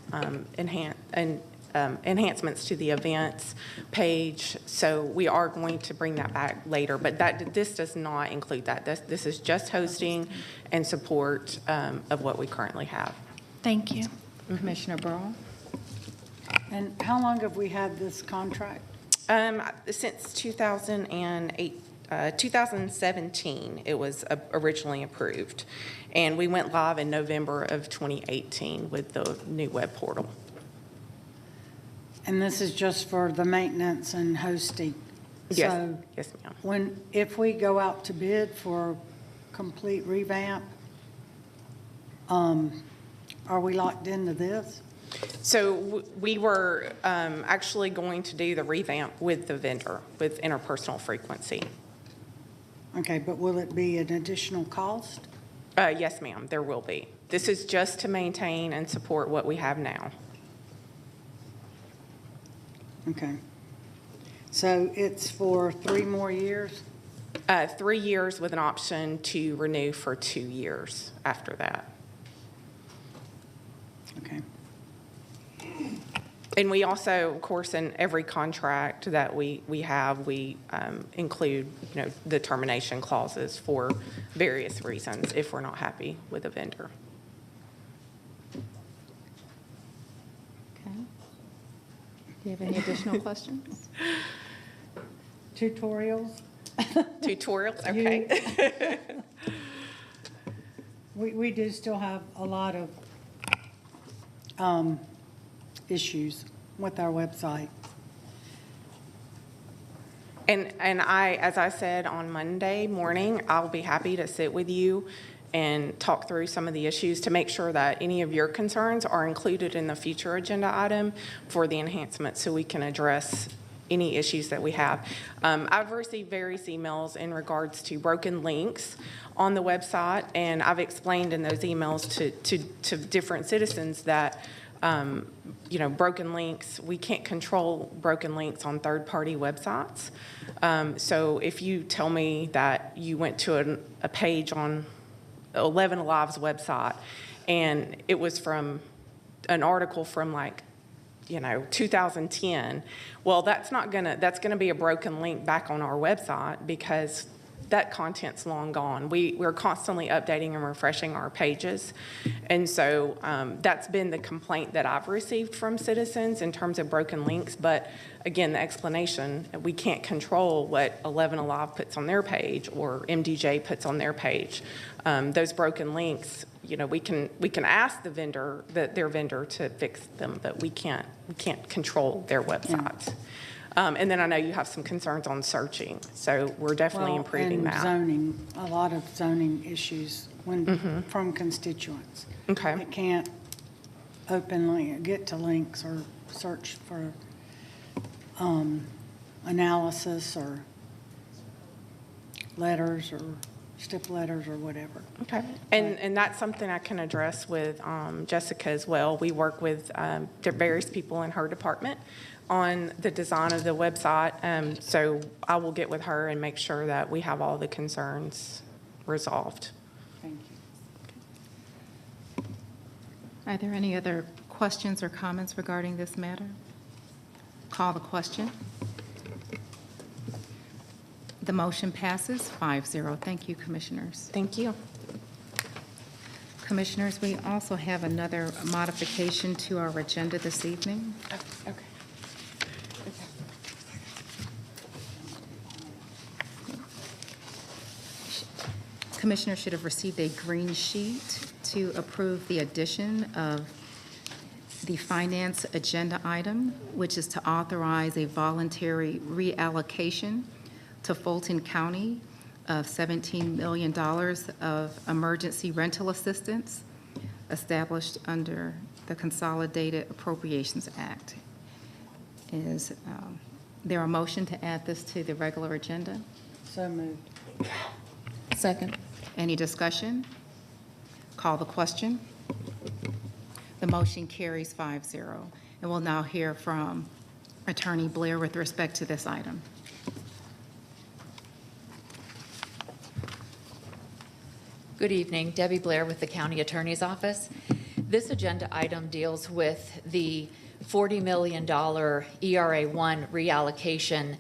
enhancements to the events page. So we are going to bring that back later, but this does not include that. This is just hosting and support of what we currently have. Thank you. Commissioner Burrow? And how long have we had this contract? Since 2017, it was originally approved. And we went live in November of 2018 with the new web portal. And this is just for the maintenance and hosting? Yes, So yes, ma'am. if we go out to bid for complete revamp, are we locked into this? So we were actually going to do the revamp with the vendor, with Interpersonal Frequency. Okay, but will it be an additional cost? Yes, ma'am, there will be. This is just to maintain and support what we have now. Okay. So it's for 3 more years? 3 years with an option to renew for 2 years after that. Okay. And we also, of course, in every contract that we have, we include, the termination clauses for various reasons if we're not happy with a vendor. Okay. Do you have any additional questions? Tutorials? Tutorials, okay. We do still have a lot of issues with our website. And as I said on Monday morning, I'll be happy to sit with you and talk through some of the issues to make sure that any of your concerns are included in the future agenda item for the enhancement so we can address any issues that we have. I've received various emails in regards to broken links on the website, and I've explained in those emails to different citizens that broken links, we can't control broken links on third-party websites. So if you tell me that you went to a page on 11 Alive's website and it was from an article from 2010, well, that's gonna be a broken link back on our website because that content's long gone. We're constantly updating and refreshing our pages. And so that's been the complaint that I've received from citizens in terms of broken links. But again, the explanation, we can't control what 11 Alive puts on their page or MDJ puts on their page. Those broken links, we can ask their vendor to fix them, but we can't control their websites. And then I know you have some concerns on searching, so we're definitely improving and that. zoning, a lot of zoning issues from constituents. Okay. That can't openly get to links or search for analysis or letters or stip letters or whatever. Okay. And that's something I can address with Jessica as well. We work with various people in her department on the design of the website. So I will get with her and make sure that we have all the concerns resolved. Thank you. Are there any other questions or comments regarding this matter? Call the question. The motion passes 5-0. Thank you, Commissioners. Thank you. Commissioners, we also have another modification to our agenda this evening. Okay. Commissioners should have received a green sheet to approve the addition of the finance agenda item, which is to authorize a voluntary reallocation to Fulton County of $17 million of emergency rental assistance established under the Consolidated Appropriations Act. Is there a motion to add this to the regular agenda? So moved. Second. Any discussion? Call the question. The motion carries 5-0. And we'll now hear from Attorney Blair with respect to this item. Good evening, Debbie Blair with the County Attorney's Office. This agenda item deals with the $40 million ERA1 reallocation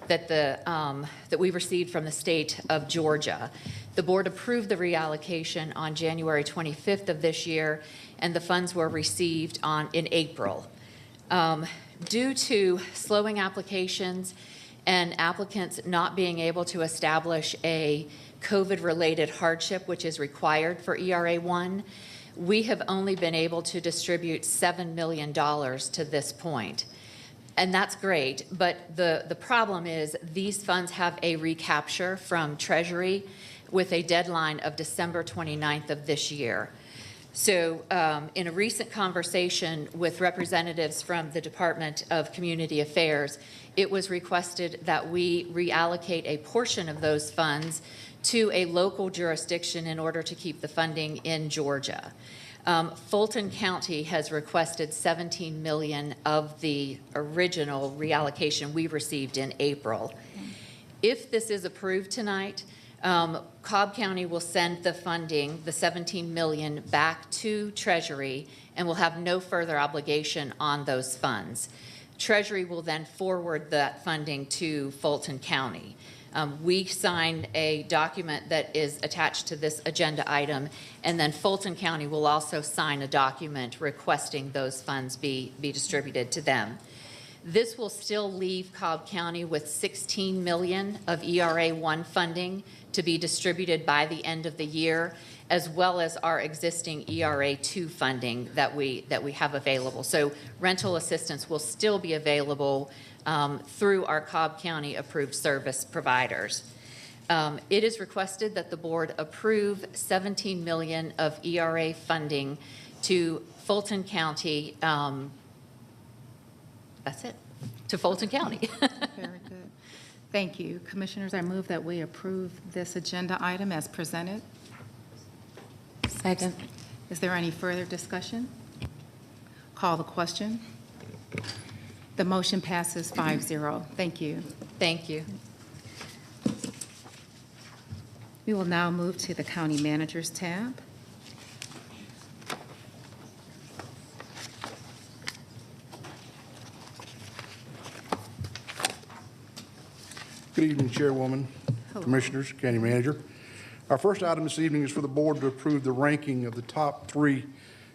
that we received from the state of Georgia. The board approved the reallocation on January 25th of this year, and the funds were received in April. Due to slowing applications and applicants not being able to establish a COVID-related hardship, which is required for ERA1, we have only been able to distribute $7 million to this point. And that's great, but the problem is these funds have a recapture from Treasury with a deadline of December 29th of this year. So in a recent conversation with representatives from the Department of Community Affairs, it was requested that we reallocate a portion of those funds to a local jurisdiction in order to keep the funding in Georgia. Fulton County has requested $17 million of the original reallocation we received in April. If this is approved tonight, Cobb County will send the funding, the $17 million, back to Treasury and will have no further obligation on those funds. Treasury will then forward that funding to Fulton County. We sign a document that is attached to this agenda item, and then Fulton County will also sign a document requesting those funds be distributed to them. This will still leave Cobb County with $16 million of ERA1 funding to be distributed by the end of the year, as well as our existing ERA2 funding that we have available. So rental assistance will still be available through our Cobb County approved service providers. It is requested that the board approve $17 million of ERA funding to Fulton County. That's it, to Fulton County. Very good. Thank you. Commissioners, I move that we approve this agenda item as presented. Second. Is there any further discussion? Call the question. The motion passes 5-0. Thank you. Thank you. We will now move to the County Manager's tab. Good evening, Chairwoman, Commissioners, County Manager. Our first item this evening is for the board to approve the ranking of the top 3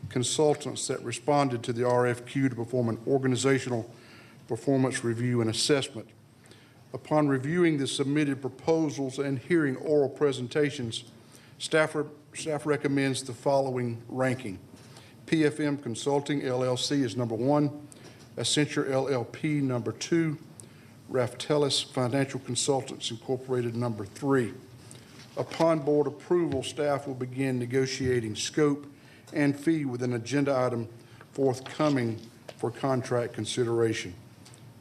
consultants that responded to the RFQ to perform an organizational performance review and assessment. Upon reviewing the submitted proposals and hearing oral presentations, staff recommends the following ranking. PFM Consulting, LLC is number 1, Accenture LLP, number 2, Raftelis Financial Consultants Incorporated, number 3. Upon board approval, staff will begin negotiating scope and fee with an agenda item forthcoming for contract consideration.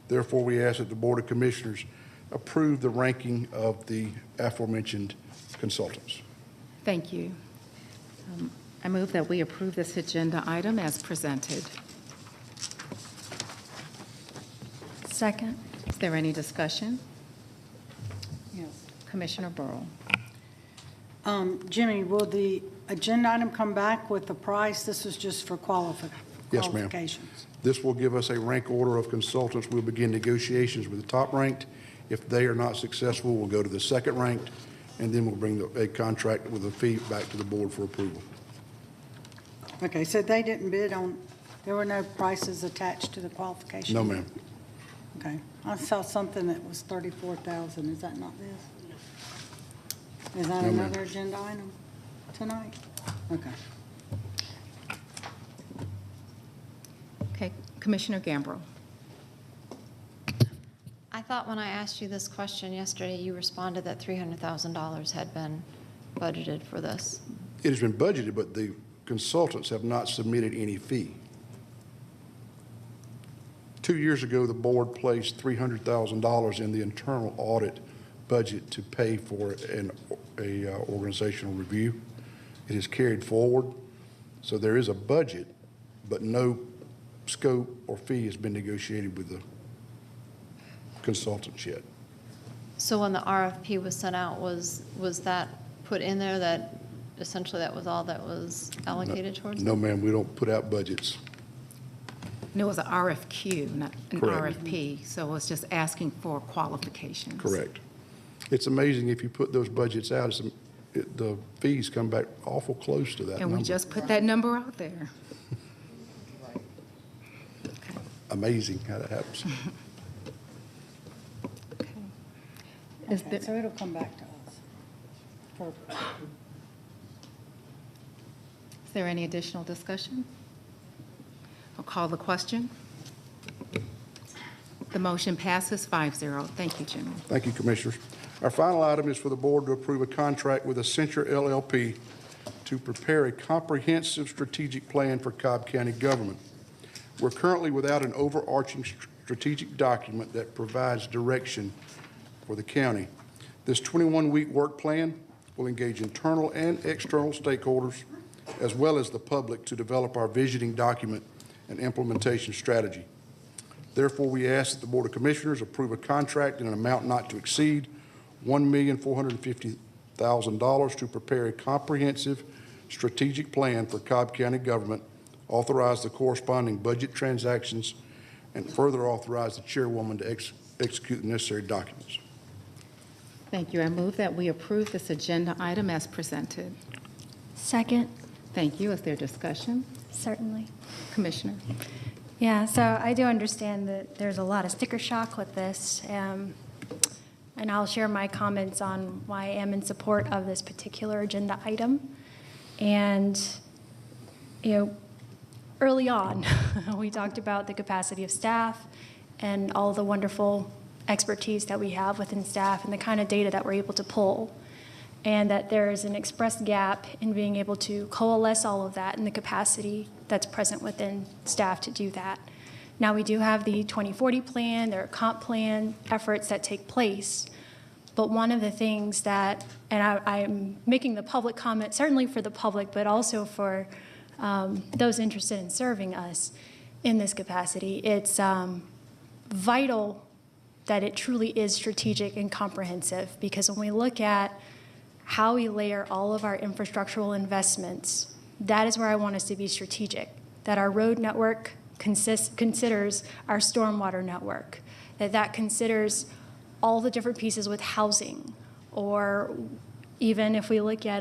Therefore, we ask that the Board of Commissioners approve the ranking of the aforementioned consultants. Thank you. I move that we approve this agenda item as presented. Second. Is there any discussion? Yes. Commissioner Burrow. Jimmy, will the agenda item come back with the price? This is just for Yes, ma'am. qualifications. This will give us a rank order of consultants. We'll begin negotiations with the top ranked. If they are not successful, we'll go to the second ranked, and then we'll bring a contract with a fee back to the board for approval. Okay, so they didn't bid on, there were no prices attached to the qualification? No, ma'am. Okay. I saw something that was $34,000. Is that not this? Is that No, ma'am. another agenda item tonight? Okay. Okay, Commissioner Gambrill. I thought when I asked you this question yesterday, you responded that $300,000 had been budgeted for this. It has been budgeted, but the consultants have not submitted any fee. 2 years ago, the board placed $300,000 in the internal audit budget to pay for a organizational review. It is carried forward, so there is a budget, but no scope or fee has been negotiated with the consultants yet. So when the RFP was sent out, was that put in there that essentially that was all that was allocated towards it? No, ma'am, we don't put out budgets. No, it was an RFQ, not an Correct. RFP, so it was just asking for qualifications. Correct. It's amazing if you put those budgets out, the fees come back awful close to that And number. we just put that number out there. Amazing how that happens. Is Okay, there- so it'll come back to us. Perfect. Is there any additional discussion? I'll call the question. The motion passes 5-0. Thank you, Jimmy. Thank you, Commissioners. Our final item is for the board to approve a contract with Accenture LLP to prepare a comprehensive strategic plan for Cobb County government. We're currently without an overarching strategic document that provides direction for the county. This 21-week work plan will engage internal and external stakeholders, as well as the public, to develop our visioning document and implementation strategy. Therefore, we ask that the Board of Commissioners approve a contract in an amount not to exceed $1,450,000 to prepare a comprehensive strategic plan for Cobb County government, authorize the corresponding budget transactions, and further authorize the chairwoman to execute the necessary documents. Thank you. I move that we approve this agenda item as presented. Second. Thank you. Is there discussion? Certainly. Commissioner. Yeah, so I do understand that there's a lot of sticker shock with this, and I'll share my comments on why I am in support of this particular agenda item. And, early on, we talked about the capacity of staff and all the wonderful expertise that we have within staff and the kind of data that we're able to pull, and that there is an expressed gap in being able to coalesce all of that in the capacity that's present within staff to do that. Now, we do have the 2040 plan, there are comp plan efforts that take place, but one of the things that, and I'm making the public comment, certainly for the public, but also for those interested in serving us in this capacity, it's vital that it truly is strategic and comprehensive, because when we look at how we layer all of our infrastructural investments, that is where I want us to be strategic, that our road network considers our stormwater network, that considers all the different pieces with housing, or even if we look at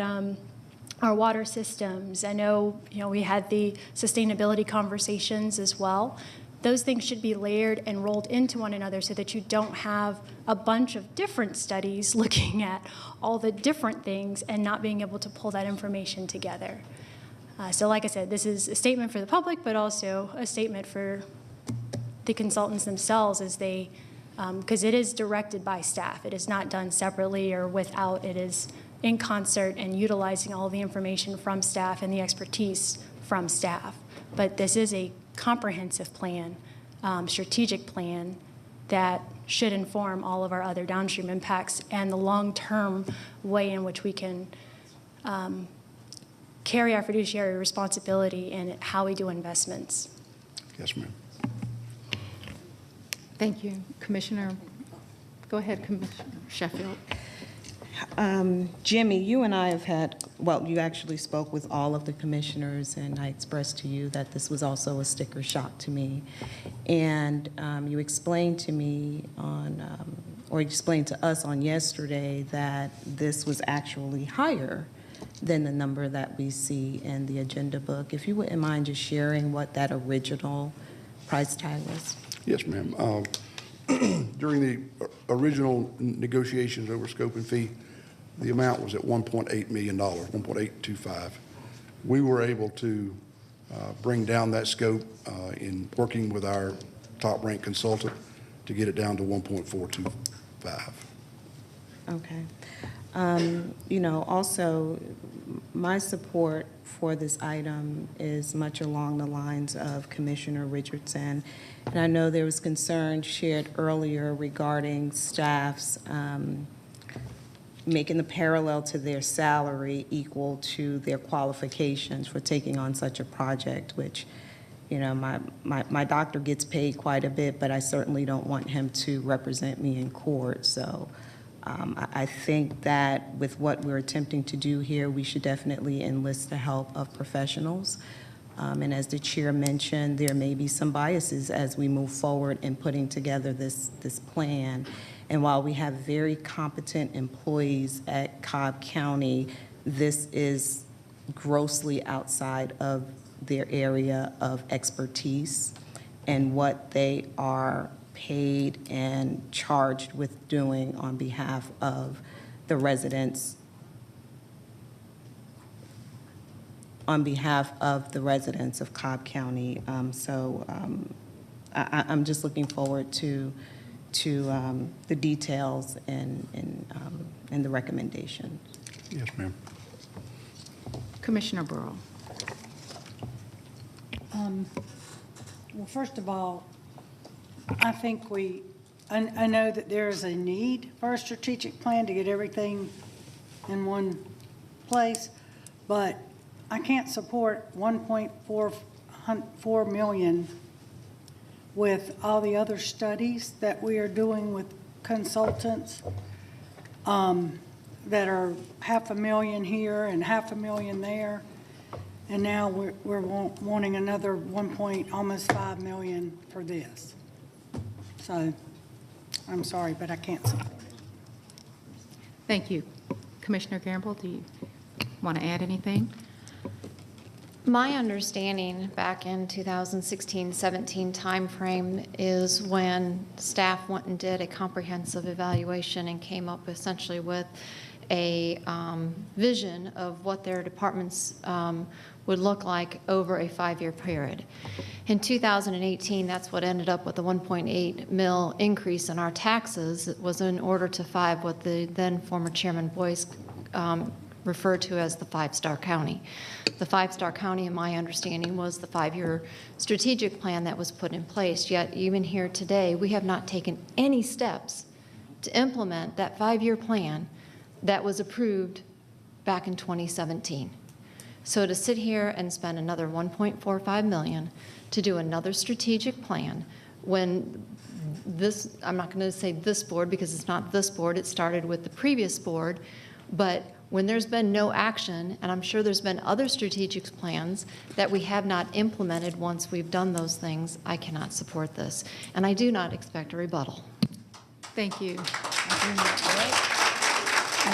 our water systems. I know, we had the sustainability conversations as well. Those things should be layered and rolled into one another so that you don't have a bunch of different studies looking at all the different things and not being able to pull that information together. So like I said, this is a statement for the public, but also a statement for the consultants themselves as they because it is directed by staff. It is not done separately or without. It is in concert and utilizing all the information from staff and the expertise from staff. But this is a comprehensive plan, strategic plan that should inform all of our other downstream impacts and the long-term way in which we can carry our fiduciary responsibility in how we do investments. Yes, ma'am. Thank you. Commissioner, go ahead, Commissioner Sheffield. Jimmy, you and I have had, well, you actually spoke with all of the commissioners, and I expressed to you that this was also a sticker shock to me. And you explained to me or explained to us on yesterday that this was actually higher than the number that we see in the agenda book. If you wouldn't mind just sharing what that original price tag was. Yes, ma'am. During the original negotiations over scope and fee, the amount was at $1.8 million, $1.825. We were able to bring down that scope in working with our top-ranked consultant to get it down to 1.425. Okay. Also, my support for this item is much along the lines of Commissioner Richardson. And I know there was concern shared earlier regarding staff's making the parallel to their salary equal to their qualifications for taking on such a project, which, my doctor gets paid quite a bit, but I certainly don't want him to represent me in court. So I think that with what we're attempting to do here, we should definitely enlist the help of professionals. And as the chair mentioned, there may be some biases as we move forward in putting together this plan. And while we have very competent employees at Cobb County, this is grossly outside of their area of expertise and what they are paid and charged with doing on behalf of the residents, of Cobb County. I'm just looking forward to the details and the recommendation. Yes, ma'am. Commissioner Burrow. Well, first of all, I think I know that there is a need for a strategic plan to get everything in one place, but I can't support 1.44 million with all the other studies that we are doing with consultants that are $500,000 here and $500,000 there. And now we're wanting another almost $5 million for this. So I'm sorry, but I can't support it. Thank you. Commissioner Gamble, do you want to add anything? My understanding back in 2016-17 timeframe is when staff went and did a comprehensive evaluation and came up essentially with a vision of what their departments would look like over a 5-year period. In 2018, that's what ended up with the 1.8 mil increase in our taxes. It was in order to what the then former Chairman Boyce referred to as the 5-star county. The 5-star county, in my understanding, was the 5-year strategic plan that was put in place. Yet even here today, we have not taken any steps to implement that 5-year plan that was approved back in 2017. So to sit here and spend another $1.45 million to do another strategic plan when this, I'm not going to say this board because it's not this board, it started with the previous board, but when there's been no action, and I'm sure there's been other strategic plans that we have not implemented once we've done those things, I cannot support this. And I do not expect a rebuttal. Thank you. I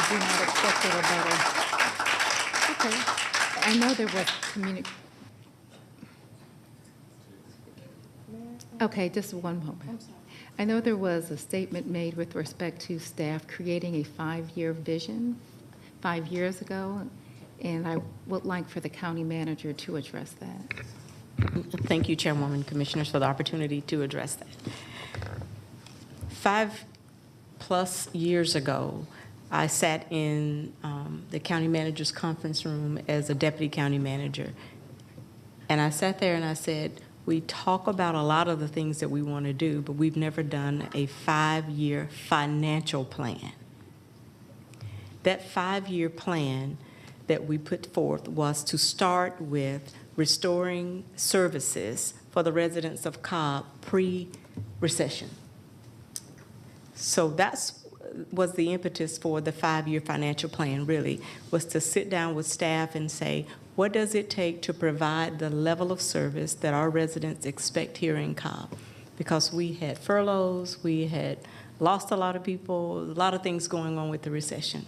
do not expect a rebuttal. Okay. I know there was Okay, just one moment. I know there was a statement made with respect to staff creating a 5-year vision 5 years ago, and I would like for the county manager to address that. Thank you, Chairwoman, Commissioners, for the opportunity to address that. 5+ years ago, I sat in the county manager's conference room as a deputy county manager. And I sat there and I said, we talk about a lot of the things that we want to do, but we've never done a 5-year financial plan. That 5-year plan that we put forth was to start with restoring services for the residents of Cobb pre-recession. So that's was the impetus for the 5-year financial plan, really, was to sit down with staff and say, what does it take to provide the level of service that our residents expect here in Cobb? Because we had furloughs, we had lost a lot of people, a lot of things going on with the recession.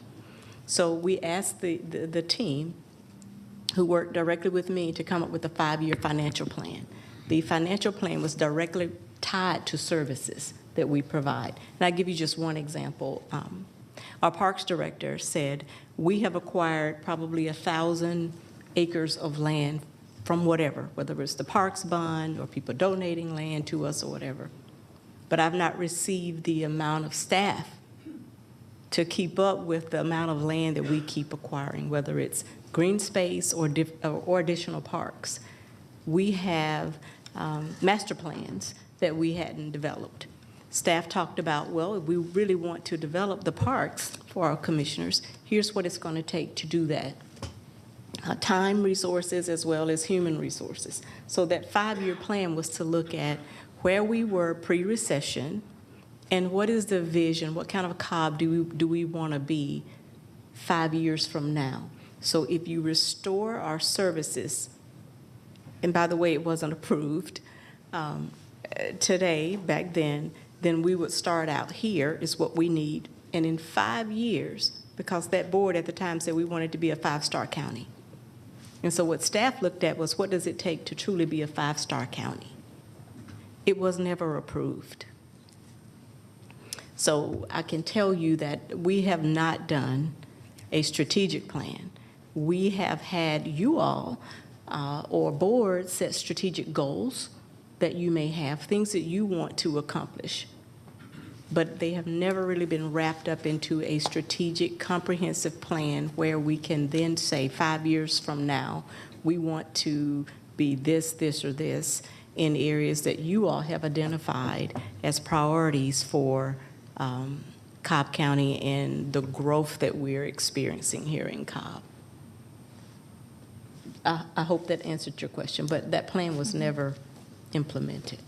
So we asked the team who worked directly with me to come up with a 5-year financial plan. The financial plan was directly tied to services that we provide. And I'll give you just one example. Our parks director said, we have acquired probably 1,000 acres of land from whatever, whether it's the parks bond or people donating land to us or whatever. But I've not received the amount of staff to keep up with the amount of land that we keep acquiring, whether it's green space or additional parks. We have master plans that we hadn't developed. Staff talked about, well, if we really want to develop the parks for our commissioners, here's what it's going to take to do that. Time, resources, as well as human resources. So that 5-year plan was to look at where we were pre-recession and what is the vision, what kind of Cobb do we want to be 5 years from now. So if you restore our services, and by the way, it wasn't approved today, back then we would start out here is what we need. And in 5 years, because that board at the time said we wanted to be a 5-star county. And so what staff looked at was, what does it take to truly be a 5-star county? It was never approved. So I can tell you that we have not done a strategic plan. We have had you all or boards set strategic goals that you may have, things that you want to accomplish. But they have never really been wrapped up into a strategic, comprehensive plan where we can then say 5 years from now, we want to be this, this, or this in areas that you all have identified as priorities for Cobb County and the growth that we're experiencing here in Cobb. I hope that answered your question, but that plan was never implemented.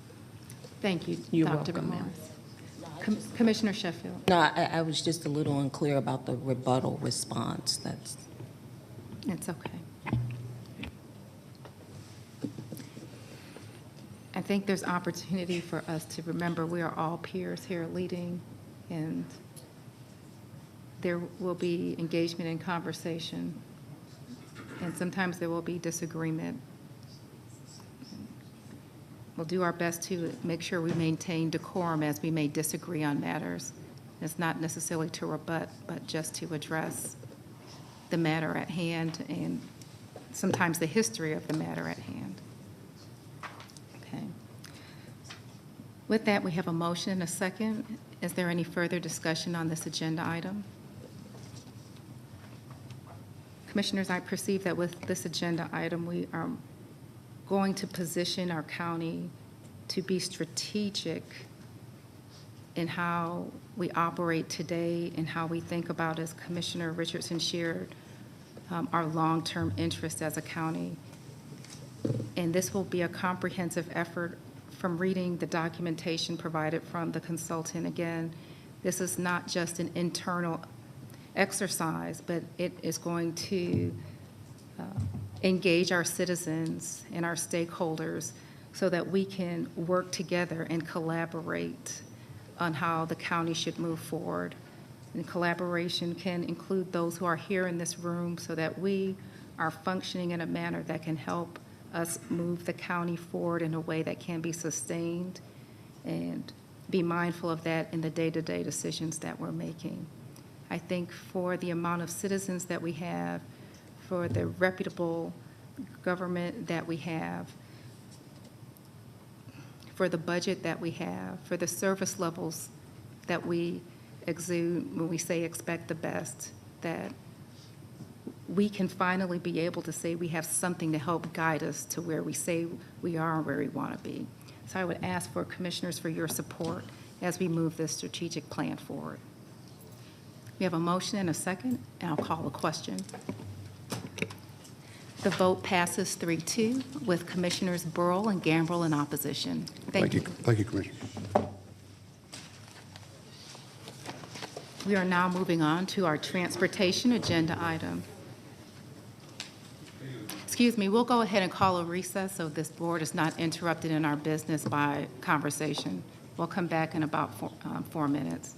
Thank you, You're Dr. welcome, ma'am. Morris. Commissioner Sheffield. No, I was just a little unclear about the rebuttal response. It's okay. I think there's opportunity for us to remember we are all peers here leading, and there will be engagement and conversation, and sometimes there will be disagreement. We'll do our best to make sure we maintain decorum as we may disagree on matters. It's not necessarily to rebut, but just to address the matter at hand and sometimes the history of the matter at hand. Okay. With that, we have a motion and a second. Is there any further discussion on this agenda item? Commissioners, I perceive that with this agenda item, we are going to position our county to be strategic in how we operate today and how we think about, as Commissioner Richardson shared, our long-term interest as a county. And this will be a comprehensive effort from reading the documentation provided from the consultant. Again, this is not just an internal exercise, but it is going to engage our citizens and our stakeholders so that we can work together and collaborate on how the county should move forward. And collaboration can include those who are here in this room so that we are functioning in a manner that can help us move the county forward in a way that can be sustained, and be mindful of that in the day-to-day decisions that we're making. I think for the amount of citizens that we have, for the reputable government that we have, for the budget that we have, for the service levels that we exude when we say expect the best, that we can finally be able to say we have something to help guide us to where we say we are and where we want to be. So I would ask for commissioners for your support as we move this strategic plan forward. We have a motion and a second, and I'll call a question. The vote passes 3-2 with Commissioners Burrell and Gambrill in opposition. Thank you. Thank you, Commissioner. We are now moving on to our transportation agenda item. Excuse me, we'll go ahead and call a recess so this board is not interrupted in our business by conversation. We'll come back in about 4 minutes.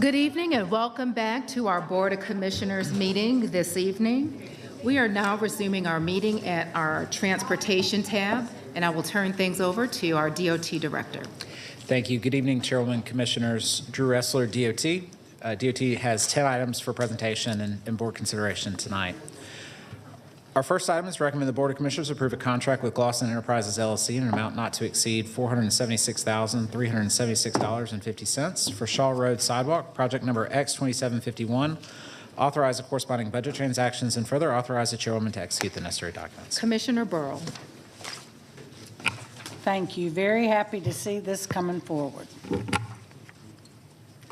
Good evening and welcome back to our Board of Commissioners meeting this evening. We are now resuming our meeting at our Transportation tab, and I will turn things over to our DOT Director. Thank you. Good evening, Chairwoman, Commissioners. Drew Ressler, DOT. DOT has 10 items for presentation and board consideration tonight. Our first item is to recommend the Board of Commissioners approve a contract with Glosson Enterprises LLC in an amount not to exceed $476,376.50 for Shaw Road Sidewalk, project number X2751. Authorize the corresponding budget transactions and further authorize the chairwoman to execute the necessary documents. Commissioner Burrow. Thank you. Very happy to see this coming forward.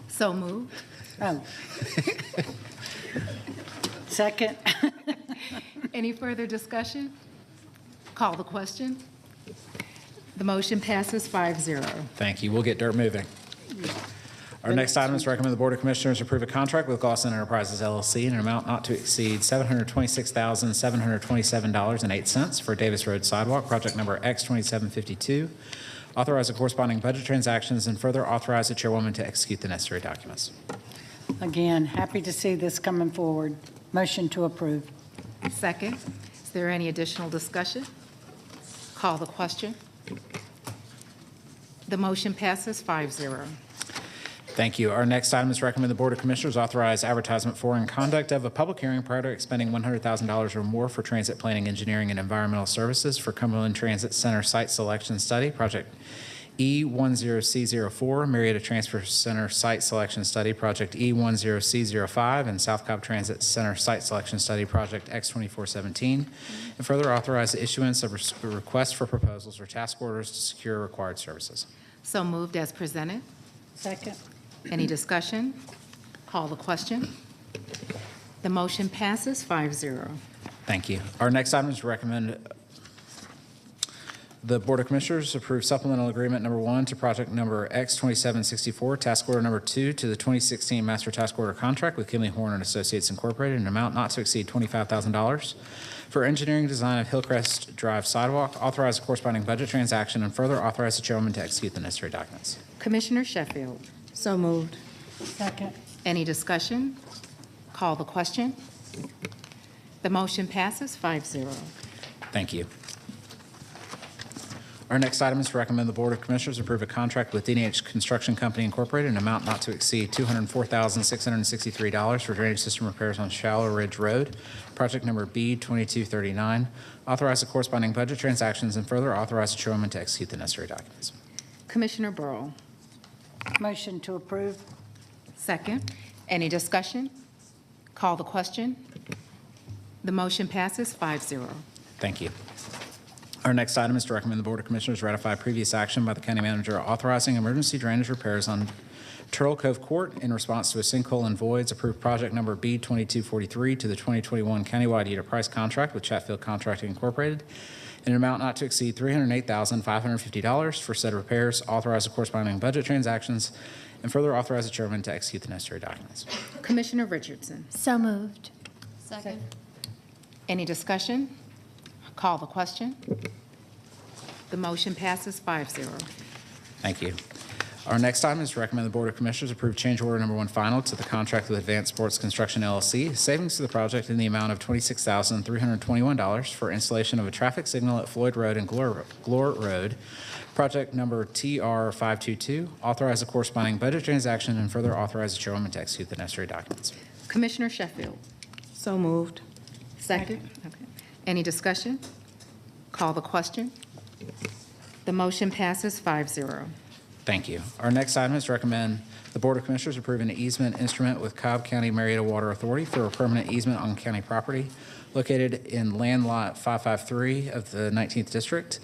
So moved. Oh. Second. Any further discussion? Call the question. The motion passes 5-0. Thank you. We'll get dirt moving. Our next item is to recommend the Board of Commissioners approve a contract with Glosson Enterprises LLC in an amount not to exceed $726,727.08 for Davis Road Sidewalk, project number X2752. Authorize the corresponding budget transactions and further authorize the chairwoman to execute the necessary documents. Again, happy to see this coming forward. Motion to approve. Second. Is there any additional discussion? Call the question. The motion passes 5-0. Thank you. Our next item is to recommend the Board of Commissioners authorize advertisement for and conduct of a public hearing prior to expending $100,000 or more for transit planning, engineering, and environmental services for Cumberland Transit Center Site Selection Study, Project E10C04, Marietta Transfer Center Site Selection Study, Project E10C05, and South Cobb Transit Center Site Selection Study, Project X2417, and further authorize the issuance of requests for proposals or task orders to secure required services. So moved as presented. Second. Any discussion? Call the question. The motion passes 5-0. Thank you. Our next item is to recommend the Board of Commissioners approve supplemental agreement number 1 to project number X2764, task order number 2 to the 2016 master task order contract with Kinley Horn and Associates Incorporated, in an amount not to exceed $25,000 for engineering design of Hillcrest Drive sidewalk. Authorize the corresponding budget transaction and further authorize the chairwoman to execute the necessary documents. Commissioner Sheffield. So moved. Second. Any discussion? Call the question. The motion passes 5-0. Thank you. Our next item is to recommend the Board of Commissioners approve a contract with D&H Construction Company Incorporated in an amount not to exceed $204,663 for drainage system repairs on Shallow Ridge Road, project number B2239. Authorize the corresponding budget transactions and further authorize the chairwoman to execute the necessary documents. Commissioner Burrow. Motion to approve. Second. Any discussion? Call the question. The motion passes 5-0. Thank you. Our next item is to recommend the Board of Commissioners ratify previous action by the county manager authorizing emergency drainage repairs on Turtle Cove Court in response to a sinkhole and voids. Approved project number B2243 to the 2021 countywide Eater Price contract with Chatfield Contracting Incorporated in an amount not to exceed $308,550 for said repairs. Authorize the corresponding budget transactions and further authorize the chairman to execute the necessary documents. Commissioner Richardson. So moved. Second. Any discussion? Call the question. The motion passes 5-0. Thank you. Our next item is to recommend the Board of Commissioners approve change order number 1 final to the contract with Advanced Sports Construction LLC, savings to the project in the amount of $26,321 for installation of a traffic signal at Floyd Road and Glore Road, project number TR522. Authorize the corresponding budget transaction and further authorize the chairwoman to execute the necessary documents. Commissioner Sheffield. So moved. Second. Okay. Any discussion? Call the question. The motion passes 5-0. Thank you. Our next item is to recommend the Board of Commissioners approve an easement instrument with Cobb County Marietta Water Authority for a permanent easement on county property located in land lot 553 of the 19th District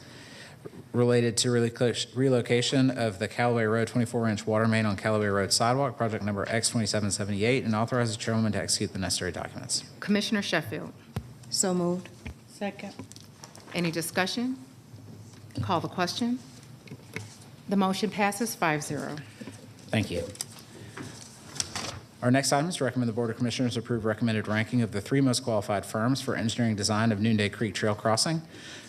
related to relocation of the Callaway Road 24-inch water main on Callaway Road sidewalk, project number X2778, and authorize the chairwoman to execute the necessary documents. Commissioner Sheffield. So moved. Second. Any discussion? Call the question. The motion passes 5-0. Thank you. Our next item is to recommend the Board of Commissioners approve recommended ranking of the 3 most qualified firms for engineering design of Noonday Creek Trail Crossing,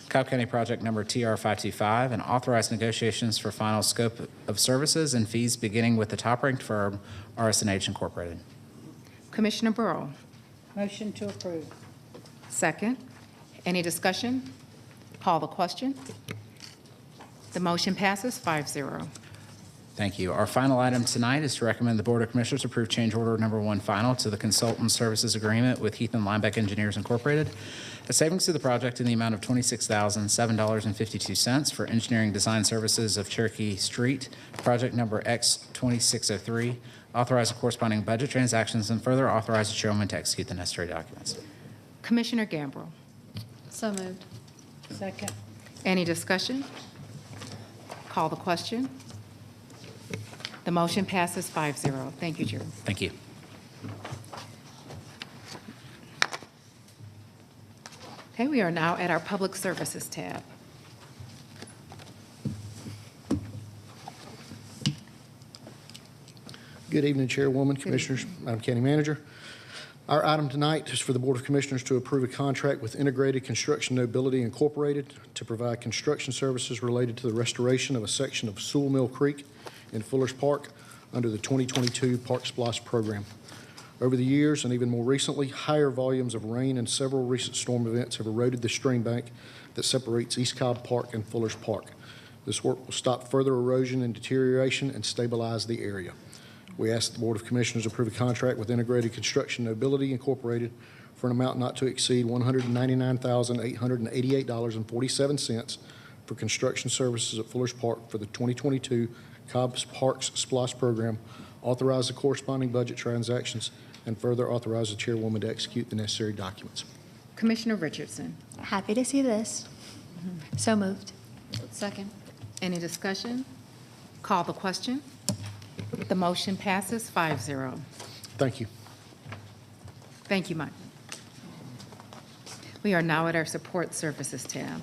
Cobb County Project Number TR 525, and authorize negotiations for final scope of services and fees beginning with the top-ranked firm, RS&H Incorporated. Commissioner Burrow. Motion to approve. Second. Any discussion? Call the question. The motion passes 5-0. Thank you. Our final item tonight is to recommend the Board of Commissioners approve change order number 1 final to the consultant services agreement with Heath and Linebeck Engineers Incorporated. A savings to the project in the amount of $26,007.52 for engineering design services of Cherokee Street, project number X2603. Authorize the corresponding budget transactions and further authorize the chairwoman to execute the necessary documents. Commissioner Gambrill. So moved. Second. Any discussion? Call the question. The motion passes 5-0. Thank you, Chair. Thank you. Okay, we are now at our Public Services tab. Good evening, Chairwoman, Commissioners, Madam County Manager. Our item tonight is for the Board of Commissioners to approve a contract with Integrated Construction Nobility Incorporated to provide construction services related to the restoration of a section of Sewell Mill Creek in Fullers Park under the 2022 Park Splash Program. Over the years, and even more recently, higher volumes of rain and several recent storm events have eroded the stream bank that separates East Cobb Park and Fullers Park. This work will stop further erosion and deterioration and stabilize the area. We ask the Board of Commissioners approve a contract with Integrated Construction Nobility Incorporated for an amount not to exceed $199,888.47 for construction services at Fullers Park for the 2022 Cobb Parks Splash Program, authorize the corresponding budget transactions, and further authorize the chairwoman to execute the necessary documents. Commissioner Richardson. Happy to see this. So moved. Second. Any discussion? Call the question. The motion passes 5-0. Thank you. Thank you, Mike. We are now at our Support Services tab.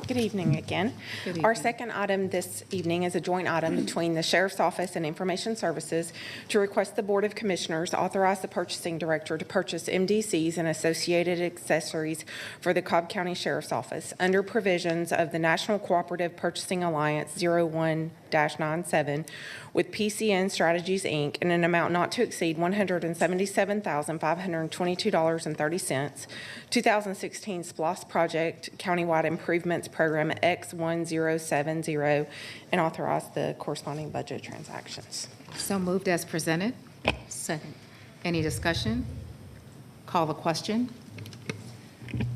Good evening again. Good Our evening. second item this evening is a joint item between the Sheriff's Office and Information Services to request the Board of Commissioners authorize the purchasing director to purchase MDCs and associated accessories for the Cobb County Sheriff's Office under provisions of the National Cooperative Purchasing Alliance 01-97 with PCN Strategies, Inc. in an amount not to exceed $177,522.30, 2016 SPLOST Project Countywide Improvements Program X1070, and authorize the corresponding budget transactions. So moved as presented. Second. Any discussion? Call the question.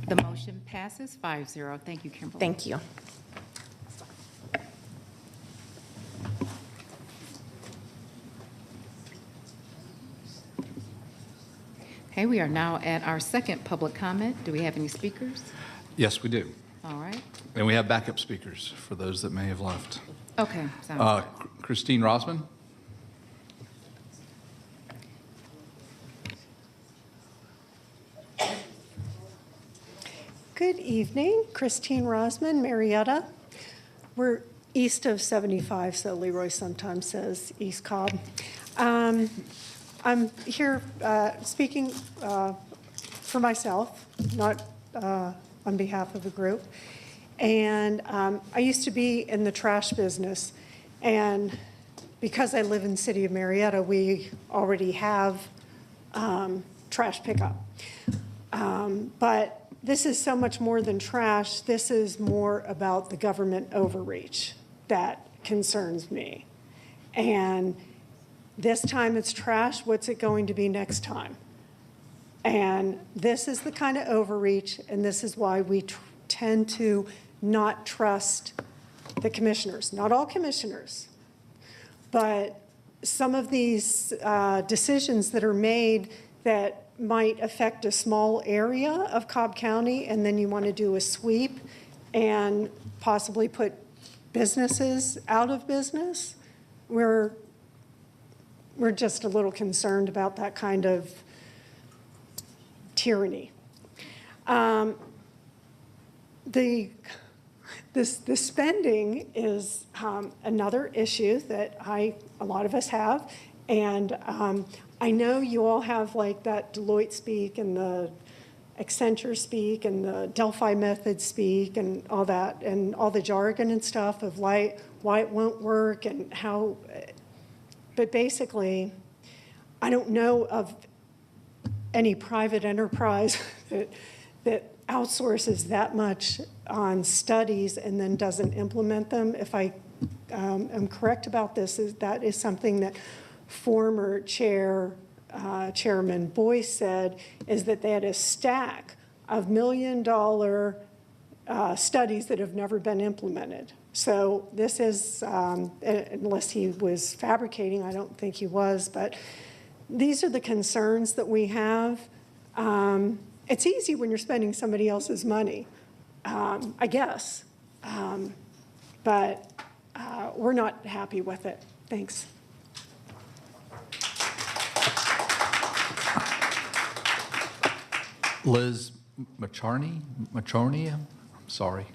The motion passes 5-0. Thank you, Kimberly. Thank you. Okay, we are now at our second public comment. Do we have any speakers? Yes, we do. All right. And we have backup speakers for those that may have left. Okay, sounds good. Christine Rosman? Good evening, Christine Rosman, Marietta. We're east of 75, so Leroy sometimes says East Cobb. I'm here speaking for myself, not on behalf of the group. And I used to be in the trash business, and because I live in the city of Marietta, we already have trash pickup. But this is so much more than trash. This is more about the government overreach that concerns me. And this time it's trash. What's it going to be next time? And this is the kind of overreach, and this is why we tend to not trust the commissioners. Not all commissioners, but some of these decisions that are made that might affect a small area of Cobb County, and then you want to do a sweep and possibly put businesses out of business. We're just a little concerned about that kind of tyranny. The spending is another issue that a lot of us have, and I know you all have like that Deloitte speak and the Accenture speak and the Delphi method speak and all that, and all the jargon and stuff of why it won't work and how, but basically, I don't know of any private enterprise that outsources that much on studies and then doesn't implement them. If I am correct about this, that is something that former Chairman Boyce said, is that they had a stack of $1 million studies that have never been implemented. So this is, unless he was fabricating, I don't think he was, but these are the concerns that we have. It's easy when you're spending somebody else's money, I guess, but we're not happy with it. Thanks. Liz Macharney? I'm sorry.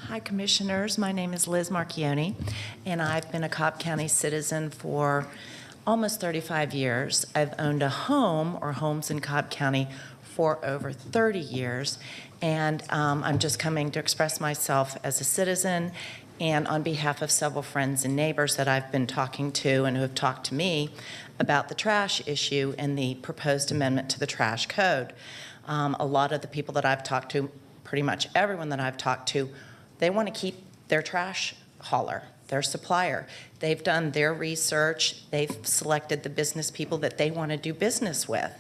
Hi, Commissioners. My name is Liz Marchione, and I've been a Cobb County citizen for almost 35 years. I've owned a home or homes in Cobb County for over 30 years, and I'm just coming to express myself as a citizen and on behalf of several friends and neighbors that I've been talking to and who have talked to me about the trash issue and the proposed amendment to the trash code. A lot of the people that I've talked to, pretty much everyone that I've talked to, they want to keep their trash hauler, their supplier. They've done their research. They've selected the business people that they want to do business with,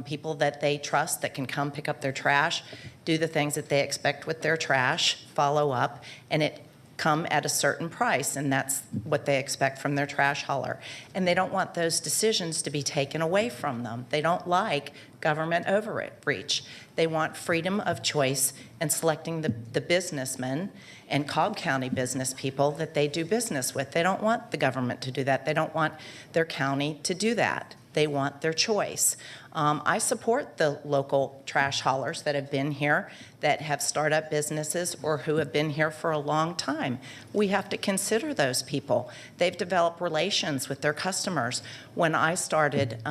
people that they trust that can come pick up their trash, do the things that they expect with their trash, follow up, and it come at a certain price, and that's what they expect from their trash hauler. And they don't want those decisions to be taken away from them. They don't like government overreach. They want freedom of choice in selecting the businessmen and Cobb County business people that they do business with. They don't want the government to do that. They don't want their county to do that. They want their choice. I support the local trash haulers that have been here, that have startup businesses or who have been here for a long time. We have to consider those people. They've developed relations with their customers. When I started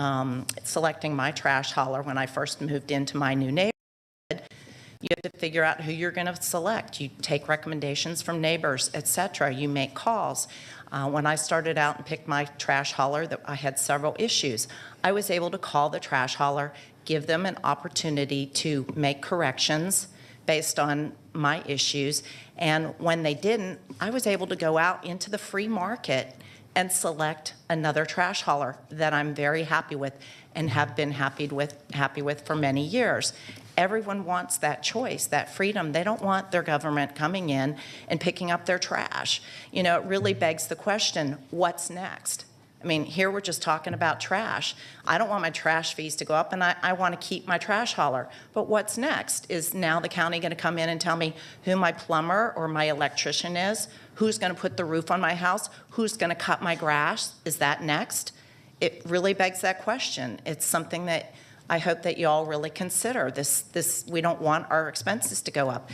selecting my trash hauler, when I first moved into my new neighborhood, you have to figure out who you're going to select. You take recommendations from neighbors, et cetera. You make calls. When I started out and picked my trash hauler, I had several issues. I was able to call the trash hauler, give them an opportunity to make corrections based on my issues, and when they didn't, I was able to go out into the free market and select another trash hauler that I'm very happy with and have been happy with for many years. Everyone wants that choice, that freedom. They don't want their government coming in and picking up their trash. You know, it really begs the question, what's next? I mean, here we're just talking about trash. I don't want my trash fees to go up, and I want to keep my trash hauler. But what's next? Is now the county going to come in and tell me who my plumber or my electrician is? Who's going to put the roof on my house? Who's going to cut my grass? Is that next? It really begs that question. It's something that I hope that you all really consider. We don't want our expenses to go up.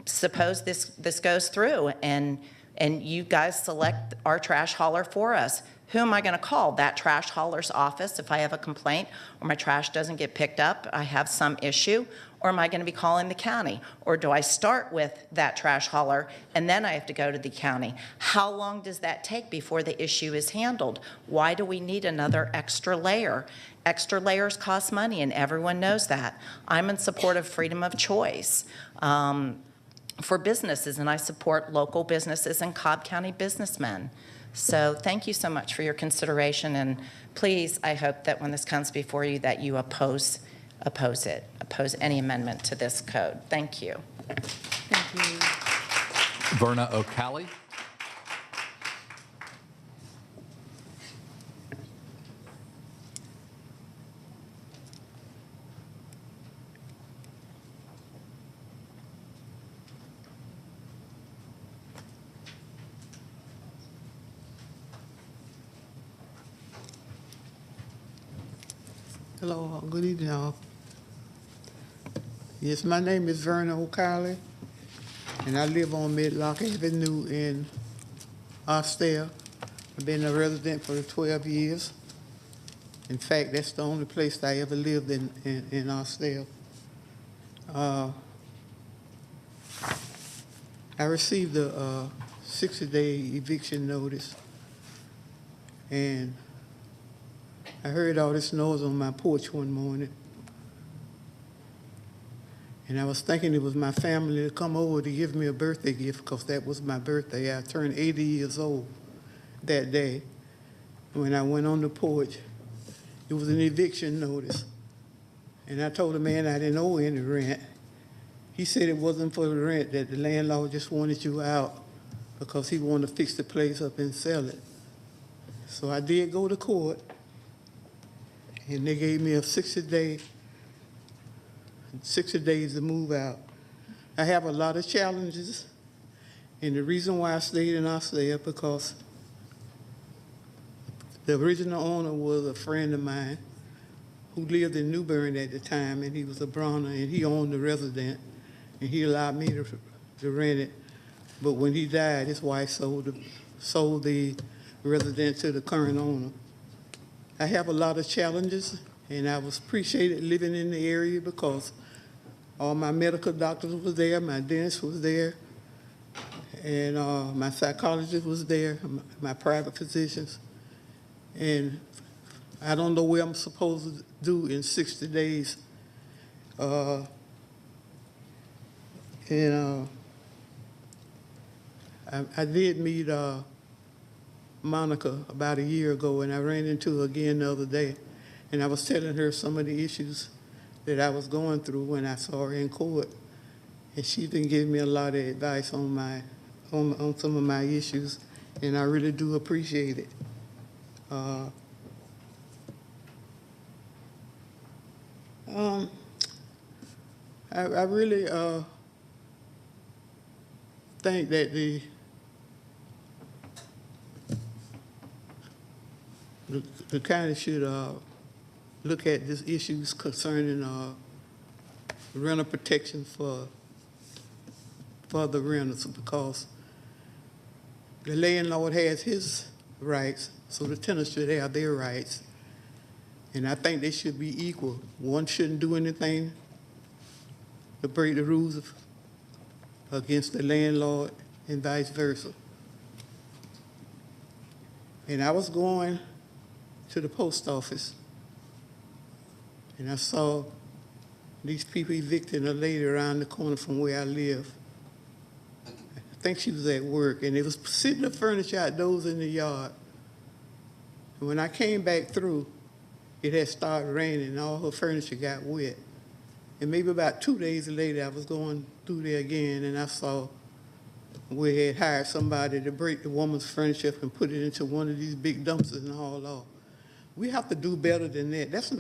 Suppose this goes through and you guys select our trash hauler for us, who am I going to call? That trash hauler's office if I have a complaint or my trash doesn't get picked up, I have some issue, or am I going to be calling the county? Or do I start with that trash hauler and then I have to go to the county? How long does that take before the issue is handled? Why do we need another extra layer? Extra layers cost money, and everyone knows that. I'm in support of freedom of choice for businesses, and I support local businesses and Cobb County businessmen. So thank you so much for your consideration, and please, I hope that when this comes before you that you oppose any amendment to this code. Thank you. Thank you. Verna O'Calley. Hello, good evening, all. Yes, my name is Verna O'Calley, and I live on Midlock Avenue in Austell. I've been a resident for 12 years. In fact, that's the only place I ever lived in Austell. I received a 60-day eviction notice, and I heard all this noise on my porch one morning. And I was thinking it was my family to come over to give me a birthday gift, because that was my birthday. I turned 80 years old that day. When I went on the porch, it was an eviction notice. And I told the man I didn't owe any rent. He said it wasn't for the rent, that the landlord just wanted you out because he wanted to fix the place up and sell it. So I did go to court, and they gave me a 60 days to move out. I have a lot of challenges, and the reason why I stayed in Austell because the original owner was a friend of mine who lived in New Bern at the time, and he was a Bronner, and he owned the resident, and he allowed me to rent it. But when he died, his wife sold the resident to the current owner. I have a lot of challenges, and I was appreciated living in the area because all my medical doctors was there, my dentist was there, and my psychologist was there, my private physicians. And I don't know what I'm supposed to do in 60 days. I did meet Monica about a year ago, and I ran into her again the other day. And I was telling her some of the issues that I was going through when I saw her in court. And she didn't give me a lot of advice on some of my issues, and I really do appreciate it. I really think that the county should look at these issues concerning rental protection for the renters, because the landlord has his rights, so the tenants should have their rights. And I think they should be equal. One shouldn't do anything to break the rules against the landlord and vice versa. And I was going to the post office, and I saw these people evicting a lady around the corner from where I live. I think she was at work, and they was sitting the furniture outdoors in the yard. And when I came back through, it had started raining, and all her furniture got wet. And maybe about 2 days later, I was going through there again, and I saw we had hired somebody to break the woman's furniture up and put it into one of these big dumpsters and haul off. We have to do better than that. That's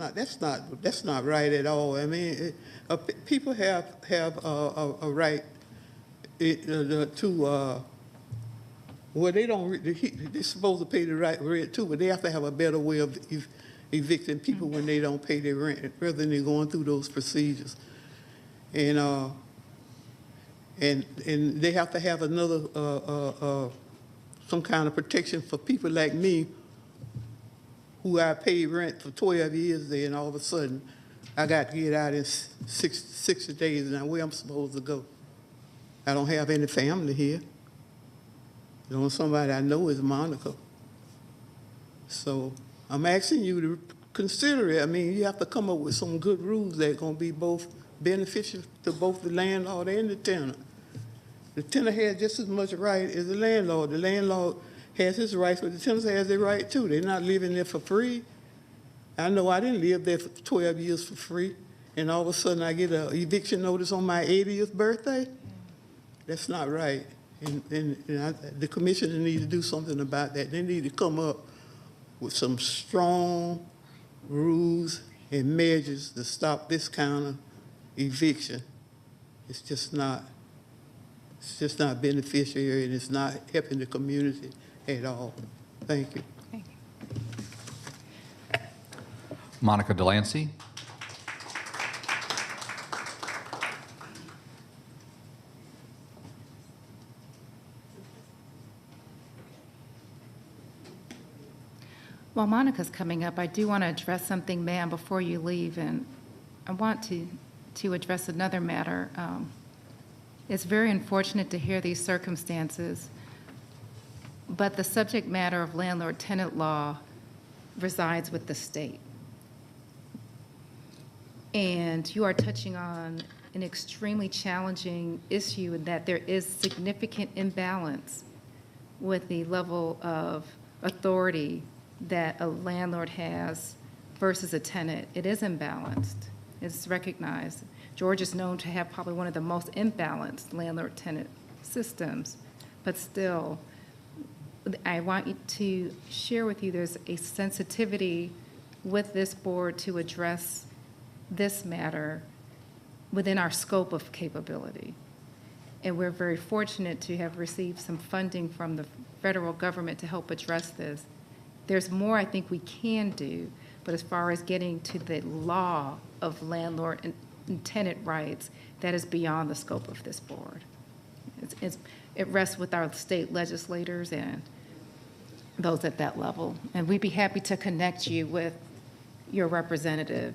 not right at all. I mean, people have a right to. Well, they're supposed to pay the right rent too, but they have to have a better way of evicting people when they don't pay their rent, rather than going through those procedures. And they have to have another some kind of protection for people like me, who I paid rent for 12 years there, and all of a sudden I got to get out in 60 days. Now where I'm supposed to go? I don't have any family here. The only somebody I know is Monica. So I'm asking you to consider it. I mean, you have to come up with some good rules that are going to be both beneficial to both the landlord and the tenant. The tenant has just as much right as the landlord. The landlord has his rights, but the tenant has their right too. They're not living there for free. I know I didn't live there for 12 years for free, and all of a sudden I get an eviction notice on my 80th birthday. That's not right. And the commissioner needs to do something about that. They need to come up with some strong rules and measures to stop this kind of eviction. It's just not beneficial, and it's not helping the community at all. Thank you. Monica Delancey. While Monica's coming up, I do want to address something, ma'am, before you leave, and I want to address another matter. It's very unfortunate to hear these circumstances, but the subject matter of landlord-tenant law resides with the state. And you are touching on an extremely challenging issue in that there is significant imbalance with the level of authority that a landlord has versus a tenant. It is imbalanced. It's recognized. Georgia is known to have probably one of the most imbalanced landlord-tenant systems, but still, I want you to share with you there's a sensitivity with this board to address this matter within our scope of capability. And we're very fortunate to have received some funding from the federal government to help address this. There's more I think we can do, but as far as getting to the law of landlord and tenant rights, that is beyond the scope of this board. It rests with our state legislators and those at that level. And we'd be happy to connect you with your representative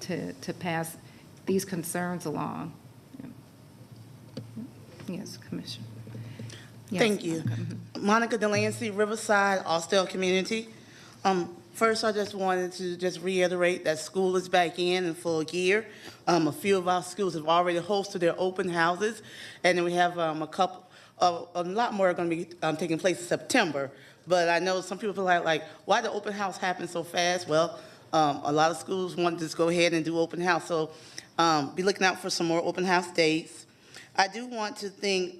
to pass these concerns along. Yes, Commissioner. Yes, Thank you. Monica Delancey, Riverside, Austell Community. First, I just wanted to just reiterate that school is back in full gear. A few of our schools have already hosted their open houses, and then we have a lot more are going to be taking place in September. But I know some people are like, why the open house happen so fast? Well, a lot of schools want to just go ahead and do open house, so be looking out for some more open house dates. I do want to thank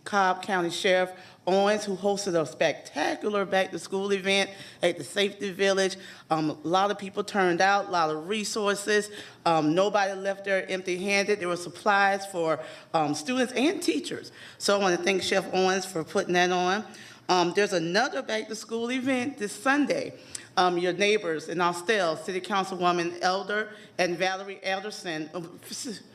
Cobb County Sheriff Owens, who hosted a spectacular back-to-school event at the Safety Village. A lot of people turned out, a lot of resources. Nobody left there empty-handed. There were supplies for students and teachers. So I want to thank Chef Owens for putting that on. There's another back-to-school event this Sunday. Your neighbors in Austell, City Councilwoman Elder and Valerie Alderson,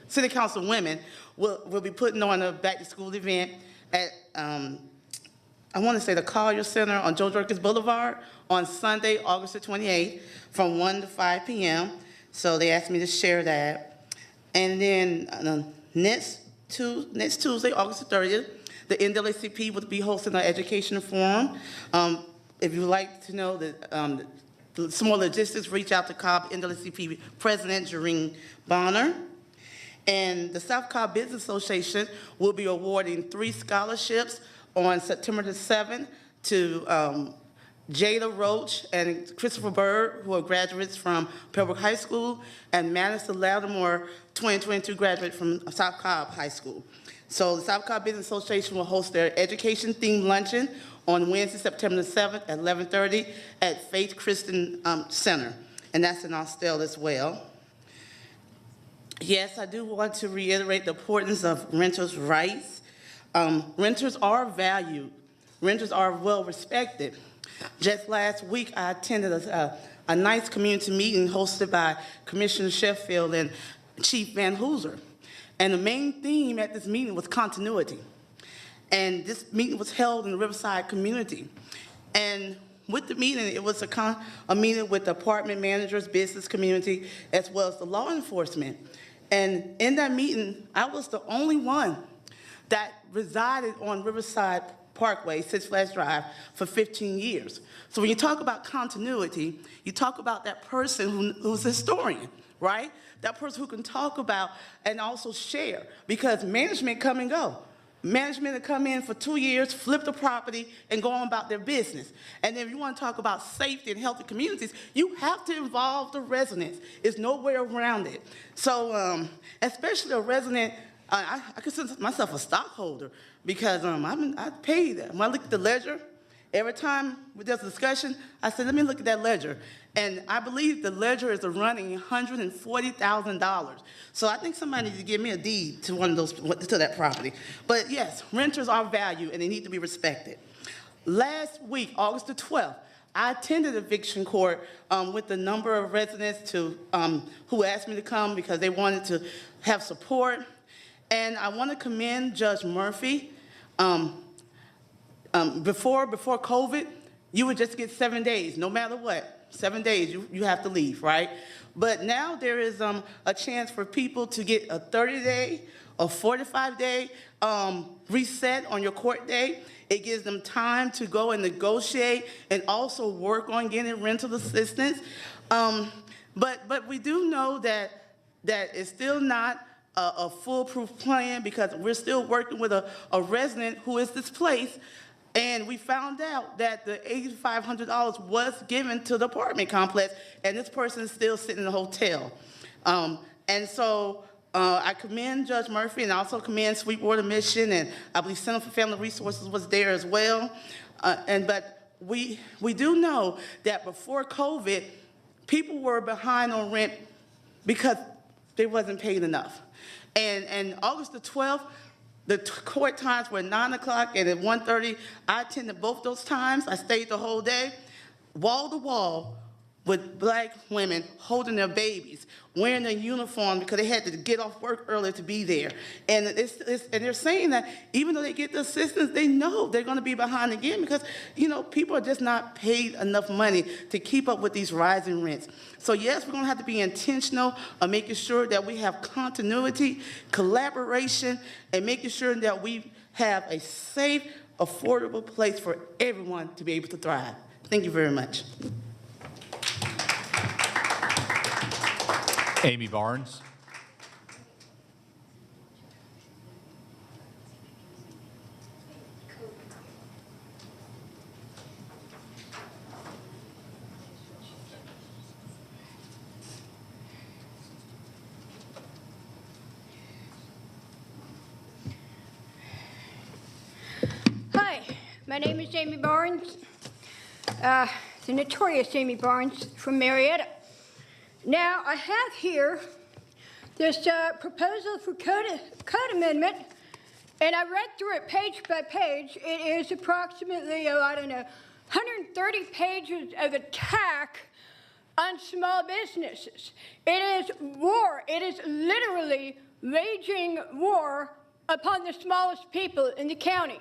City Council women, will be putting on a back-to-school event at, I want to say the Collier Center on George Workers Boulevard on Sunday, August the 28th, from 1 to 5 p.m. So they asked me to share that. And then next Tuesday, August the 30th, the NAACP will be hosting an education forum. If you would like to know some more logistics, reach out to Cobb NAACP President Jareen Bonner. And the South Cobb Business Association will be awarding 3 scholarships on September the 7th to Jada Roach and Christopher Bird, who are graduates from Pembroke High School, and Madison Lattimore, 2022 graduate from South Cobb High School. So the South Cobb Business Association will host their education-themed luncheon on Wednesday, September the 7th at 11:30 at Faith Christian Center, and that's in Austell as well. Yes, I do want to reiterate the importance of renters' rights. Renters are valued. Renters are well respected. Just last week, I attended a nice community meeting hosted by Commissioner Sheffield and Chief Van Hooser. And the main theme at this meeting was continuity. And this meeting was held in the Riverside community. And with the meeting, it was a meeting with the apartment managers, business community, as well as the law enforcement. And in that meeting, I was the only one that resided on Riverside Parkway, Six Flags Drive, for 15 years. So when you talk about continuity, you talk about that person who's a historian, right? That person who can talk about and also share, because management come and go. Management will come in for 2 years, flip the property, and go on about their business. And then if you want to talk about safety and healthy communities, you have to involve the residents. There's no way around it. So especially a resident, I consider myself a stockholder because I paid that. When I look at the ledger, every time there's a discussion, I said, let me look at that ledger. And I believe the ledger is running $140,000. So I think somebody needs to give me a deed to to that property. But yes, renters are valued and they need to be respected. Last week, August the 12th, I attended eviction court with a number of residents who asked me to come because they wanted to have support. And I want to commend Judge Murphy. Before COVID, you would just get 7 days, no matter what. 7 days, you have to leave, right? But now there is a chance for people to get a 30-day or 45-day reset on your court day. It gives them time to go and negotiate and also work on getting rental assistance. But we do know that it's still not a foolproof plan because we're still working with a resident who is displaced. And we found out that the $8,500 was given to the apartment complex, and this person is still sitting in the hotel. And so I commend Judge Murphy and also commend Sweetwater Mission, and I believe Center for Family Resources was there as well. But we do know that before COVID, people were behind on rent because they wasn't paid enough. And August the 12th, the court times were 9 o'clock and at 1:30. I attended both those times. I stayed the whole day, wall to wall, with black women holding their babies, wearing their uniform because they had to get off work early to be there. And and they're saying that even though they get the assistance, they know they're going to be behind again because, you know, people are just not paid enough money to keep up with these rising rents. So yes, we're going to have to be intentional on making sure that we have continuity, collaboration, and making sure that we have a safe, affordable place for everyone to be able to thrive. Thank you very much. Amy Barnes. Hi, my name is Amy Barnes, the notorious Amy Barnes from Marietta. Now, I have here this proposal for code amendment, and I read through it page by page. It is approximately, 130 pages of attack on small businesses. It is war. It is literally waging war upon the smallest people in the county.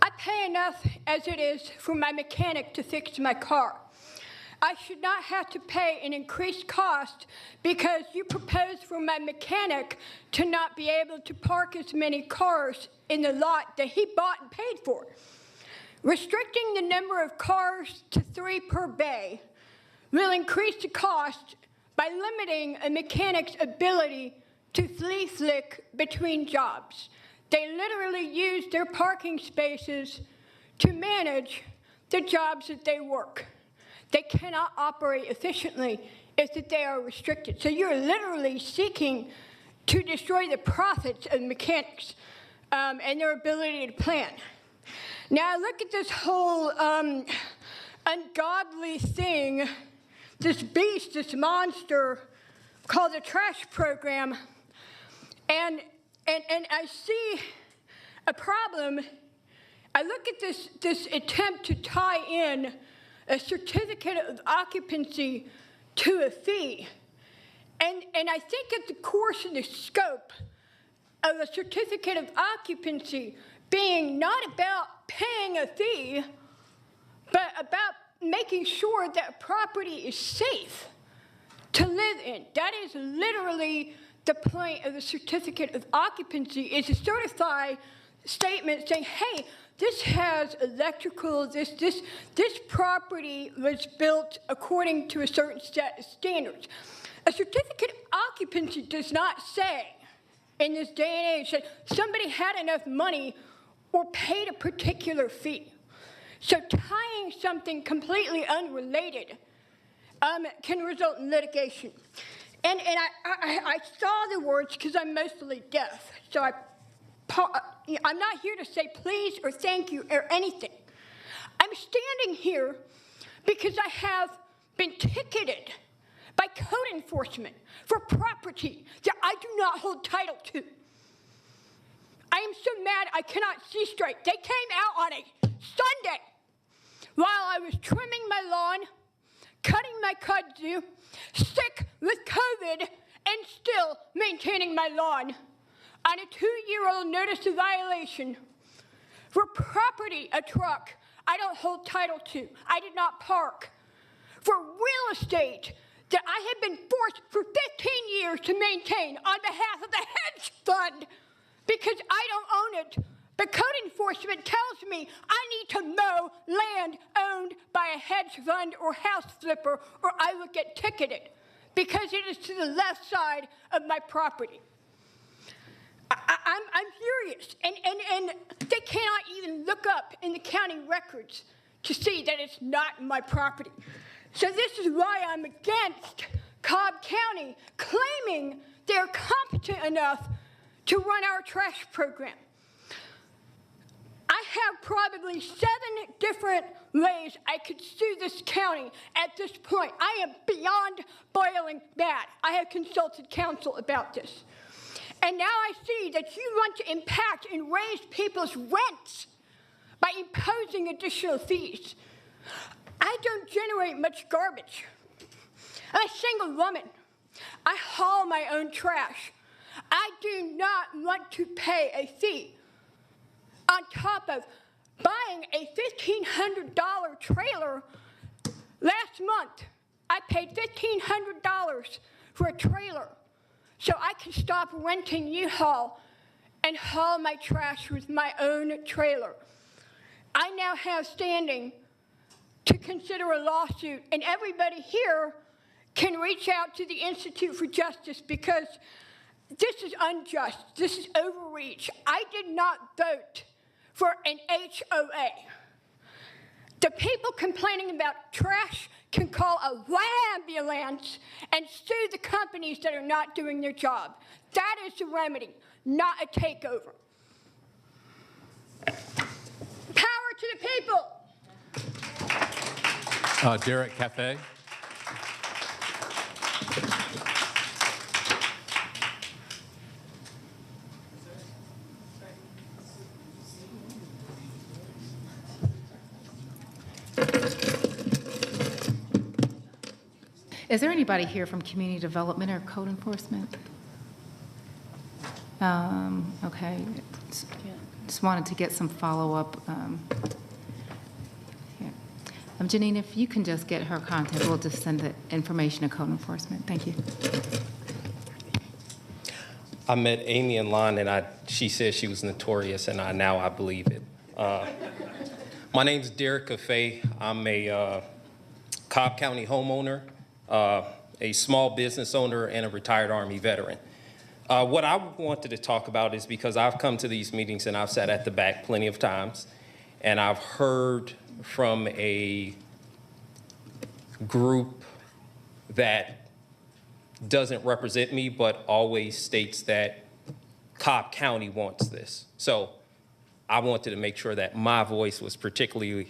I pay enough as it is for my mechanic to fix my car. I should not have to pay an increased cost because you propose for my mechanic to not be able to park as many cars in the lot that he bought and paid for. Restricting the number of cars to 3 per bay will increase the cost by limiting a mechanic's ability to flea flick between jobs. They literally use their parking spaces to manage the jobs that they work. They cannot operate efficiently if they are restricted. So you're literally seeking to destroy the profits of mechanics and their ability to plan. Now look at this whole ungodly thing, this beast, this monster called the trash program. And I see a problem. I look at this attempt to tie in a certificate of occupancy to a fee. And I think at the course and the scope of a certificate of occupancy being not about paying a fee, but about making sure that property is safe to live in. That is literally the point of the certificate of occupancy, is to certify statement saying, hey, this has electrical, this property was built according to a certain set of standards. A certificate of occupancy does not say, in this day and age, that somebody had enough money or paid a particular fee. So tying something completely unrelated can result in litigation. And I saw the words because I'm mostly deaf, so I'm not here to say please or thank you or anything. I'm standing here because I have been ticketed by code enforcement for property that I do not hold title to. I am so mad I cannot see straight. They came out on a Sunday while I was trimming my lawn, cutting my kudzu, sick with COVID, and still maintaining my lawn on a 2-year-old notice of violation For property, a truck I don't hold title to, I did not park. For real estate that I have been forced for 15 years to maintain on behalf of the hedge fund because I don't own it. But code enforcement tells me I need to mow land owned by a hedge fund or house flipper or I will get ticketed because it is to the left side of my property. I'm furious, and they cannot even look up in the county records to see that it's not my property. So this is why I'm against Cobb County claiming they're competent enough to run our trash program. I have probably 7 different ways I could sue this county at this point. I am beyond boiling mad. I have consulted counsel about this. And now I see that you want to impact and raise people's rents by imposing additional fees. I don't generate much garbage. I'm a single woman. I haul my own trash. I do not want to pay a fee on top of buying a $1,500 trailer. Last month, I paid $1,500 for a trailer so I can stop renting U-Haul and haul my trash with my own trailer. I now have standing to consider a lawsuit, and everybody here can reach out to the Institute for Justice because this is unjust. This is overreach. I did not vote for an HOA. The people complaining about trash can call a ambulance and sue the companies that are not doing their job. That is the remedy, not a takeover. Power to the people. Derek Cafe. Is there anybody here from community development or code enforcement? Okay. Just wanted to get some follow-up. Here. Janine, if you can just get her contact, we'll just send the information to code enforcement. Thank you. I met Amy in line, and she said she was notorious, and now I believe it. My name's Derek Cafe. I'm a Cobb County homeowner, a small business owner, and a retired Army veteran. What I wanted to talk about is because I've come to these meetings and I've sat at the back plenty of times, and I've heard from a group that doesn't represent me, but always states that Cobb County wants this. So I wanted to make sure that my voice was particularly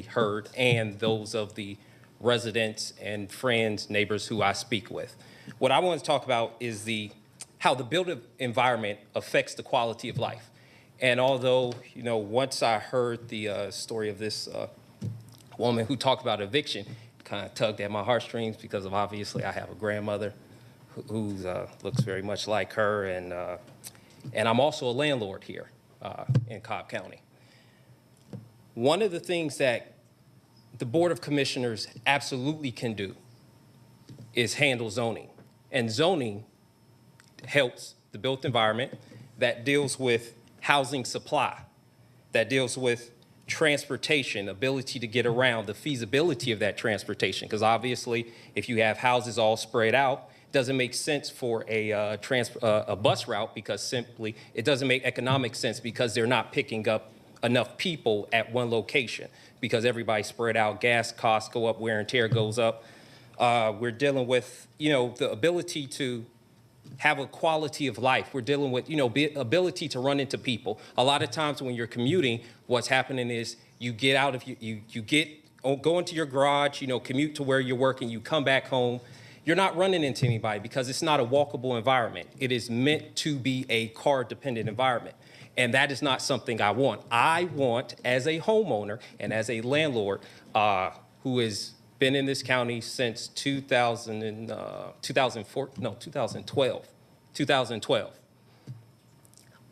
heard, and those of the residents and friends, neighbors who I speak with. What I want to talk about is how the built environment affects the quality of life. And although, once I heard the story of this woman who talked about eviction, it kind of tugged at my heartstrings because of obviously I have a grandmother who looks very much like her, and I'm also a landlord here in Cobb County. One of the things that the Board of Commissioners absolutely can do is handle zoning. And zoning helps the built environment, that deals with housing supply, that deals with transportation, ability to get around, the feasibility of that transportation. Because obviously, if you have houses all spread out, it doesn't make sense for a bus route, because simply it doesn't make economic sense because they're not picking up enough people at one location, because everybody's spread out, gas costs go up, wear and tear goes up. We're dealing with, the ability to have a quality of life. We're dealing with, ability to run into people. A lot of times when you're commuting, what's happening is you get out of, go into your garage, commute to where you're working, you come back home. You're not running into anybody because it's not a walkable environment. It is meant to be a car-dependent environment. And that is not something I want. I want, as a homeowner and as a landlord who has been in this county since 2012.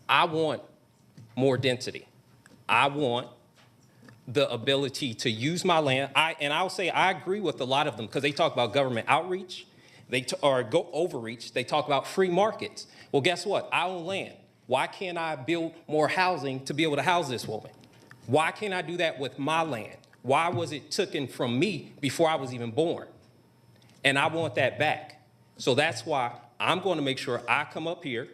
I want more density. I want the ability to use my land. I'll say I agree with a lot of them because they talk about government outreach, or go overreach. They talk about free markets. Well, guess what? I own land. Why can't I build more housing to be able to house this woman? Why can't I do that with my land? Why was it taken from me before I was even born? And I want that back. So that's why I'm going to make sure I come up here,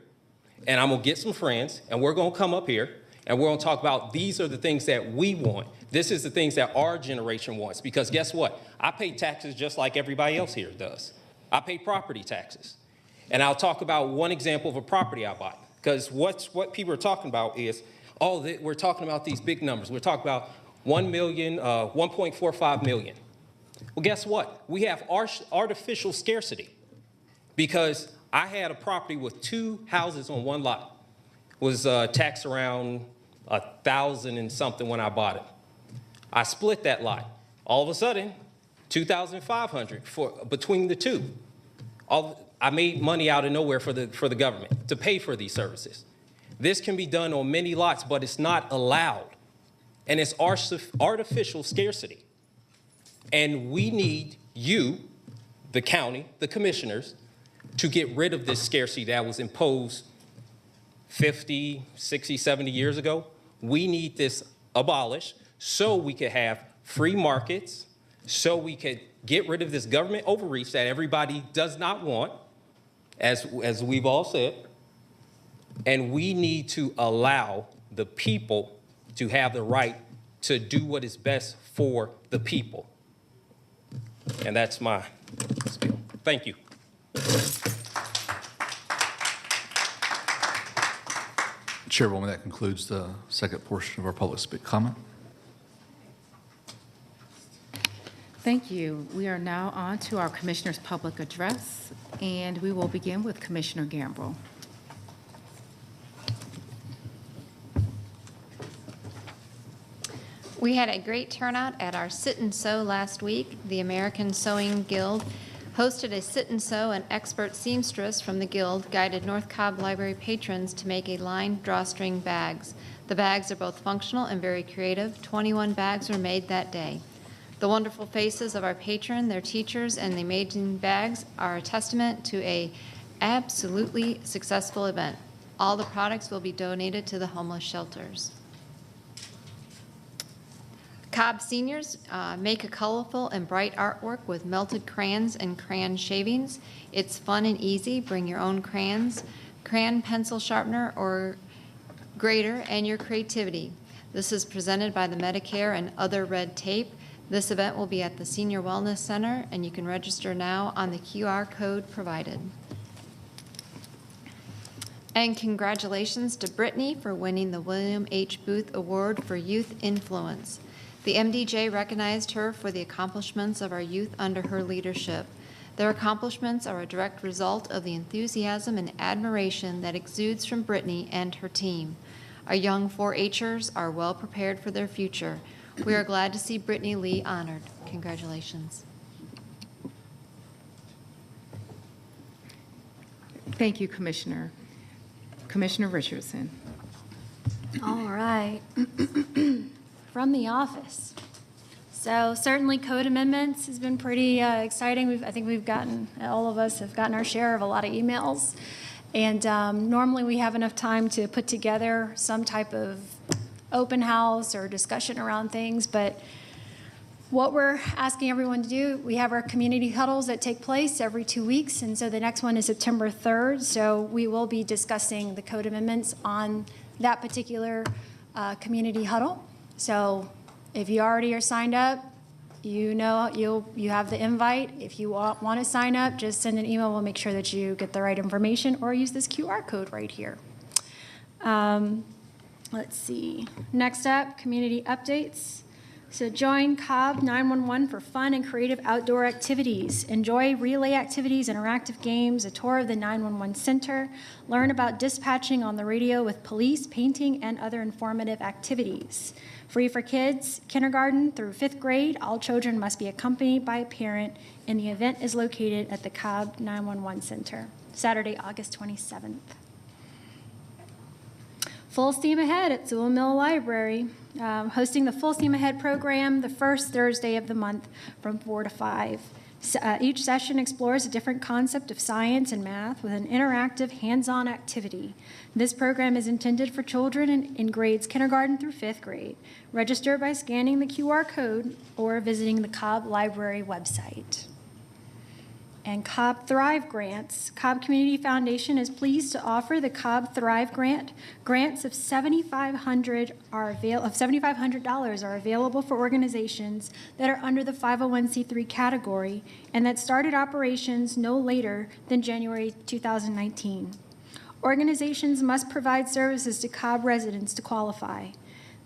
and I'm going to get some friends, and we're going to come up here, and we're going to talk about these are the things that we want. This is the things that our generation wants. Because guess what? I pay taxes just like everybody else here does. I pay property taxes. And I'll talk about one example of a property I bought. Because what people are talking about is, we're talking about these big numbers. We're talking about 1.45 million. Well, guess what? We have artificial scarcity because I had a property with 2 houses on one lot. It was taxed around $1,000 and something when I bought it. I split that lot. All of a sudden, $2,500 between the two. I made money out of nowhere for the government to pay for these services. This can be done on many lots, but it's not allowed. And it's artificial scarcity. And we need you, the county, the commissioners, to get rid of this scarcity that was imposed 50, 60, 70 years ago. We need this abolished so we could have free markets, so we could get rid of this government overreach that everybody does not want, as we've all said. And we need to allow the people to have the right to do what is best for the people. And that's my spiel. Thank you. Chairwoman, that concludes the second portion of our public comment. Thank you. We are now on to our Commissioner's public address, and we will begin with Commissioner Gambrill. We had a great turnout at our Sit and Sew last week. The American Sewing Guild hosted a sit and sew, and expert seamstress from the Guild guided North Cobb Library patrons to make a lined drawstring bags. The bags are both functional and very creative. 21 bags were made that day. The wonderful faces of our patron, their teachers, and the amazing bags are a testament to a absolutely successful event. All the products will be donated to the homeless shelters. Cobb seniors make a colorful and bright artwork with melted crayons and crayon shavings. It's fun and easy. Bring your own crayons, crayon pencil sharpener, or grater, and your creativity. This is presented by the Medicare and other red tape. This event will be at the Senior Wellness Center, and you can register now on the QR code provided. And congratulations to Brittany for winning the William H. Booth Award for Youth Influence. The MDJ recognized her for the accomplishments of our youth under her leadership. Their accomplishments are a direct result of the enthusiasm and admiration that exudes from Brittany and her team. Our young 4-Hers are well prepared for their future. We are glad to see Brittany Lee honored. Congratulations. Thank you, Commissioner. Commissioner Richardson. All right. From the office. So certainly code amendments has been pretty exciting. I think all of us have gotten our share of a lot of emails. And normally we have enough time to put together some type of open house or discussion around things. But what we're asking everyone to do, we have our community huddles that take place every 2 weeks. And so the next one is September 3rd. So we will be discussing the code amendments on that particular community huddle. So if you already are signed up, you know you have the invite. If you want to sign up, just send an email. We'll make sure that you get the right information or use this QR code right here. Let's see. Next up, community updates. So join Cobb 911 for fun and creative outdoor activities. Enjoy relay activities, interactive games, a tour of the 911 center. Learn about dispatching on the radio with police, painting, and other informative activities. Free for kids, kindergarten through 5th grade. All children must be accompanied by a parent, and the event is located at the Cobb 911 Center, Saturday, August 27th. Full steam ahead at Sewell Mill Library, hosting the Full Steam Ahead program the first Thursday of the month from 4 to 5. Each session explores a different concept of science and math with an interactive, hands-on activity. This program is intended for children in grades kindergarten through 5th grade. Register by scanning the QR code or visiting the Cobb Library website. And Cobb Thrive Grants. Cobb Community Foundation is pleased to offer the Cobb Thrive Grant. Grants of $7,500 are available for organizations that are under the 501c3 category and that started operations no later than January 2019. Organizations must provide services to Cobb residents to qualify.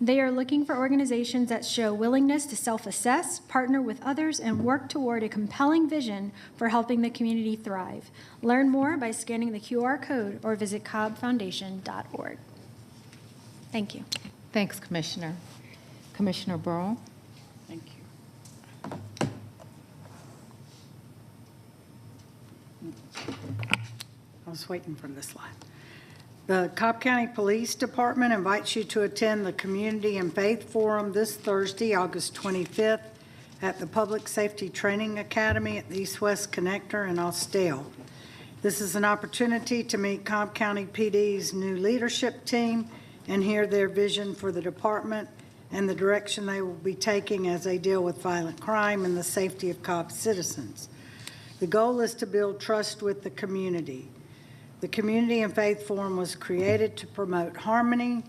They are looking for organizations that show willingness to self-assess, partner with others, and work toward a compelling vision for helping the community thrive. Learn more by scanning the QR code or visit cobbfoundation.org. Thank you. Thanks, Commissioner. Commissioner Burrow? Thank you. I was waiting for this slide. The Cobb County Police Department invites you to attend the Community and Faith Forum this Thursday, August 25th, at the Public Safety Training Academy at the East-West Connector in Austell. This is an opportunity to meet Cobb County PD's new leadership team and hear their vision for the department and the direction they will be taking as they deal with violent crime and the safety of Cobb citizens. The goal is to build trust with the community. The Community and Faith Forum was created to promote harmony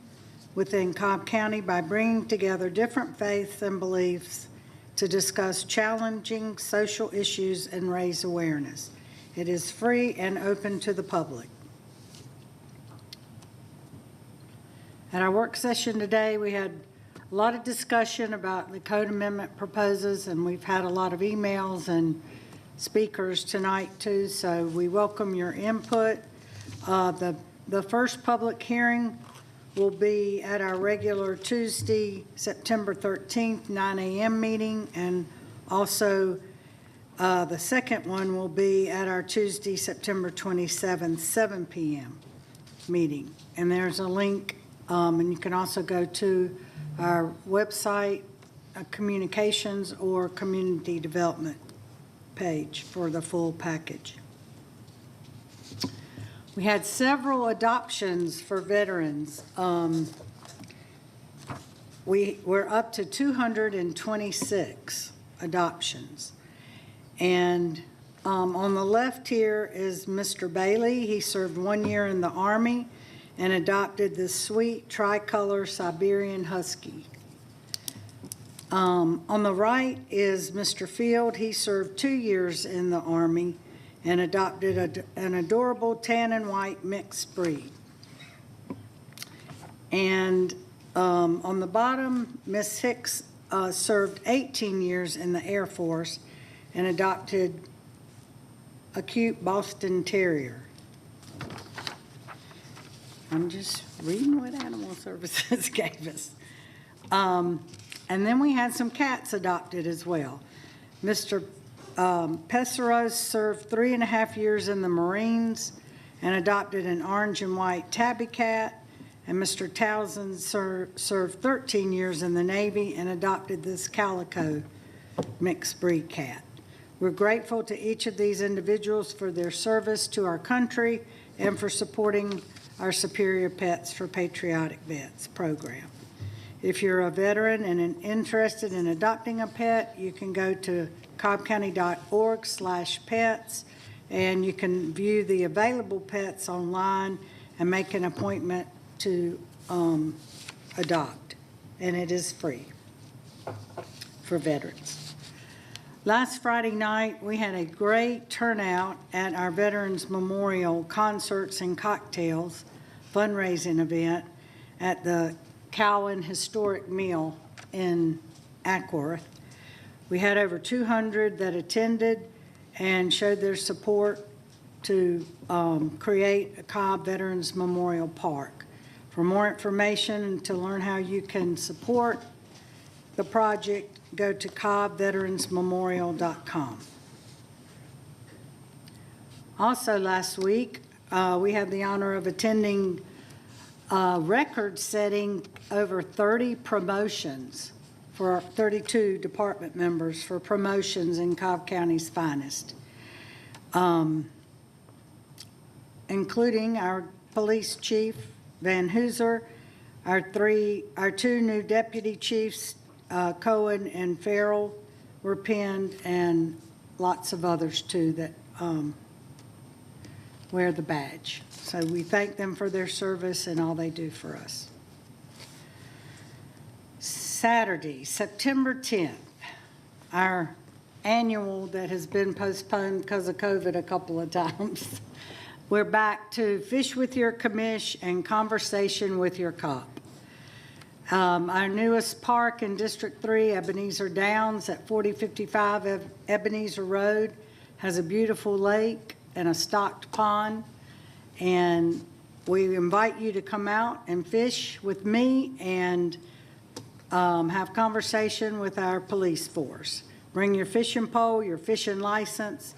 within Cobb County by bringing together different faiths and beliefs to discuss challenging social issues and raise awareness. It is free and open to the public. At our work session today, we had a lot of discussion about the code amendment proposals, and we've had a lot of emails and speakers tonight too, so we welcome your input. The first public hearing will be at our regular Tuesday, September 13th, 9 a.m. meeting, and also the second one will be at our Tuesday, September 27th, 7 p.m. meeting. And there's a link, and you can also go to our website, communications or community development page for the full package. We had several adoptions for veterans. We're up to 226 adoptions. And on the left here is Mr. Bailey. He served 1 year in the Army and adopted this sweet tricolor Siberian Husky. On the right is Mr. Field. He served 2 years in the Army and adopted an adorable tan and white mixed breed. And on the bottom, Miss Hicks served 18 years in the Air Force and adopted a cute Boston Terrier. I'm just reading what Animal Services gave us. And then we had some cats adopted as well. Mr. Pesseros served 3.5 years in the Marines and adopted an orange and white tabby cat. And Mr. Townsend served 13 years in the Navy and adopted this calico mixed breed cat. We're grateful to each of these individuals for their service to our country and for supporting our Superior Pets for Patriotic Vets program. If you're a veteran and interested in adopting a pet, you can go to cobbcounty.org/pets, and you can view the available pets online and make an appointment to adopt, and it is free for veterans. Last Friday night, we had a great turnout at our Veterans Memorial Concerts and Cocktails fundraising event at the Cowan Historic Mill in Ackworth. We had over 200 that attended and showed their support to create a Cobb Veterans Memorial Park. For more information and to learn how you can support the project, go to cobbveteransmemorial.com. Also last week, we had the honor of attending record-setting over 30 promotions for 32 department members for promotions in Cobb County's finest, including our police chief, Van Hooser, our two new deputy chiefs, Cohen and Farrell, were pinned, and lots of others too that wear the badge. So we thank them for their service and all they do for us. Saturday, September 10th, our annual that has been postponed because of COVID a couple of times. We're back to Fish with Your Commish and Conversation with Your Cop. Our newest park in District 3, Ebenezer Downs at 4055 Ebenezer Road, has a beautiful lake and a stocked pond. And we invite you to come out and fish with me and have conversation with our police force. Bring your fishing pole, your fishing license,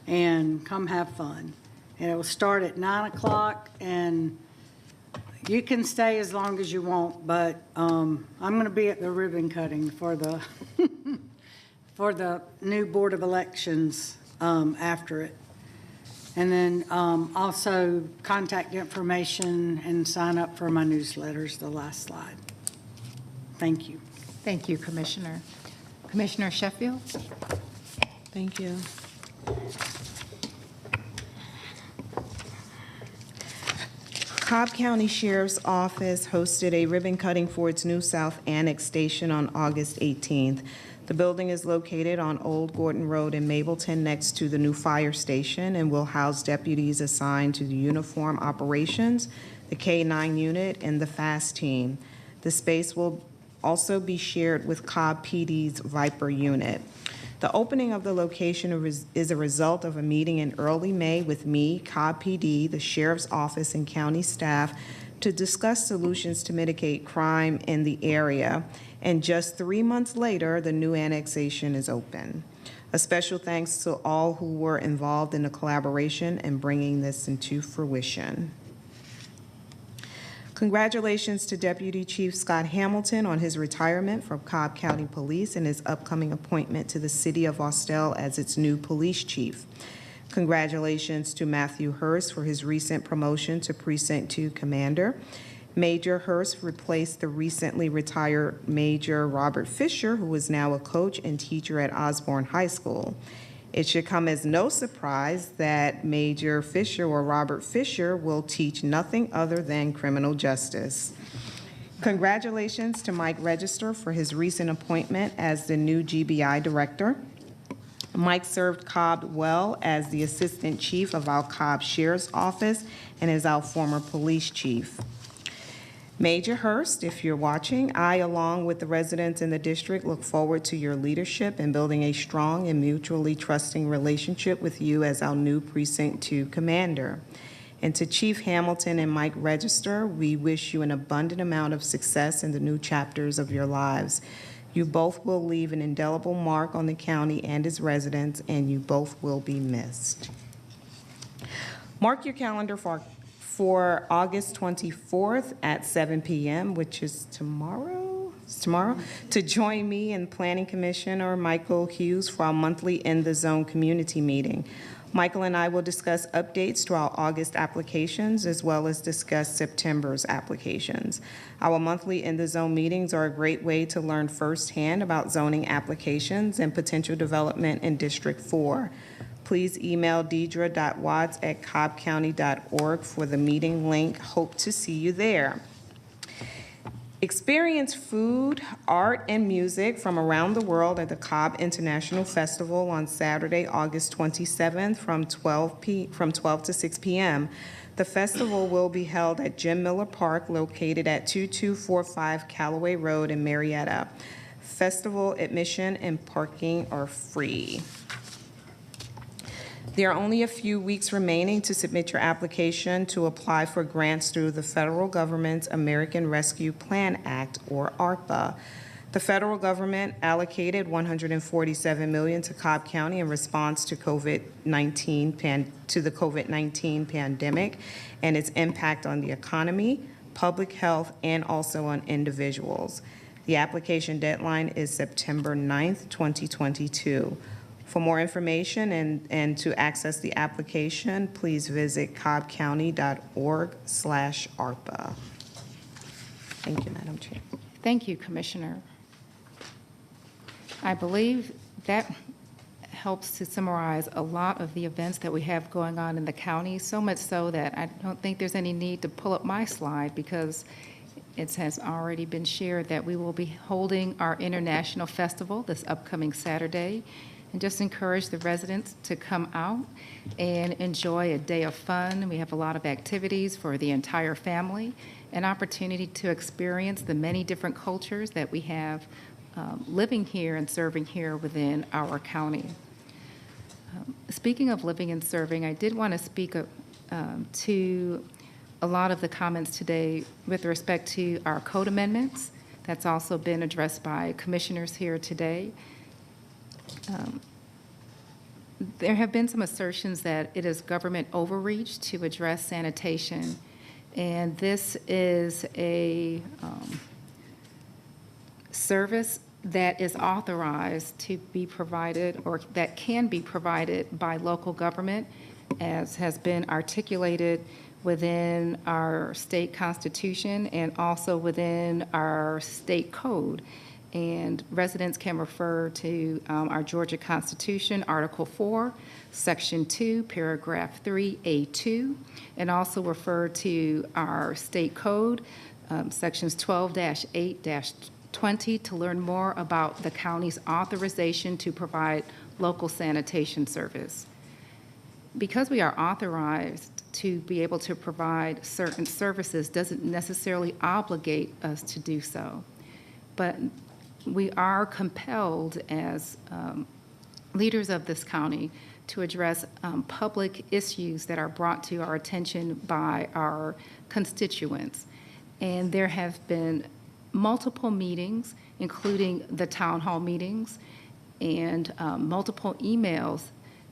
and come have fun. And it will start at 9 o'clock, and you can stay as long as you want, but I'm going to be at the ribbon cutting for the for the new Board of Elections after it. And then also contact information and sign up for my newsletters, the last slide. Thank you. Thank you, Commissioner. Commissioner Sheffield? Thank you. Cobb County Sheriff's Office hosted a ribbon cutting for its new South Annex Station on August 18th. The building is located on Old Gordon Road in Mableton next to the new fire station and will house deputies assigned to the Uniform Operations, the K-9 unit, and the FAST team. The space will also be shared with Cobb PD's Viper unit. The opening of the location is a result of a meeting in early May with me, Cobb PD, the Sheriff's Office, and county staff to discuss solutions to mitigate crime in the area. And just 3 months later, the new annexation is open. A special thanks to all who were involved in the collaboration and bringing this into fruition. Congratulations to Deputy Chief Scott Hamilton on his retirement from Cobb County Police and his upcoming appointment to the City of Austell as its new police chief. Congratulations to Matthew Hurst for his recent promotion to Precinct 2 Commander. Major Hurst replaced the recently retired Major Robert Fisher, who is now a coach and teacher at Osborne High School. It should come as no surprise that Major Fisher, or Robert Fisher, will teach nothing other than criminal justice. Congratulations to Mike Register for his recent appointment as the new GBI director. Mike served Cobb well as the assistant chief of our Cobb Sheriff's Office and is our former police chief. Major Hurst, if you're watching, I, along with the residents in the district, look forward to your leadership in building a strong and mutually trusting relationship with you as our new Precinct 2 Commander. And to Chief Hamilton and Mike Register, we wish you an abundant amount of success in the new chapters of your lives. You both will leave an indelible mark on the county and its residents, and you both will be missed. Mark your calendar for August 24th at 7 p.m., which is tomorrow, to join me and Planning Commissioner Michael Hughes for our monthly In the Zone community meeting. Michael and I will discuss updates to our August applications as well as discuss September's applications. Our monthly In the Zone meetings are a great way to learn firsthand about zoning applications and potential development in District 4. Please email deidre.watts@cobbcounty.org for the meeting link. Hope to see you there. Experience food, art, and music from around the world at the Cobb International Festival on Saturday, August 27th from 12 to 6 p.m. The festival will be held at Jim Miller Park, located at 2245 Callaway Road in Marietta. Festival admission and parking are free. There are only a few weeks remaining to submit your application to apply for grants through the federal government's American Rescue Plan Act, or ARPA. The federal government allocated $147 million to Cobb County in response to the COVID-19 pandemic and its impact on the economy, public health, and also on individuals. The application deadline is September 9th, 2022. For more information and to access the application, please visit cobbcounty.org/ARPA. Thank you, Madam Chair. Thank you, Commissioner. I believe that helps to summarize a lot of the events that we have going on in the county, so much so that I don't think there's any need to pull up my slide because it has already been shared that we will be holding our International Festival this upcoming Saturday, and just encourage the residents to come out and enjoy a day of fun. We have a lot of activities for the entire family, an opportunity to experience the many different cultures that we have living here and serving here within our county. Speaking of living and serving, I did want to speak to a lot of the comments today with respect to our code amendments. That's also been addressed by commissioners here today. There have been some assertions that it is government overreach to address sanitation, and this is a service that is authorized to be provided or that can be provided by local government, as has been articulated within our state constitution and also within our state code. And residents can refer to our Georgia Constitution, Article 4, Section 2, Paragraph 3A2, and also refer to our state code, Sections 12-8-20, to learn more about the county's authorization to provide local sanitation service. Because we are authorized to be able to provide certain services doesn't necessarily obligate us to do so. But we are compelled as leaders of this county to address public issues that are brought to our attention by our constituents. And there have been multiple meetings, including the town hall meetings, and multiple emails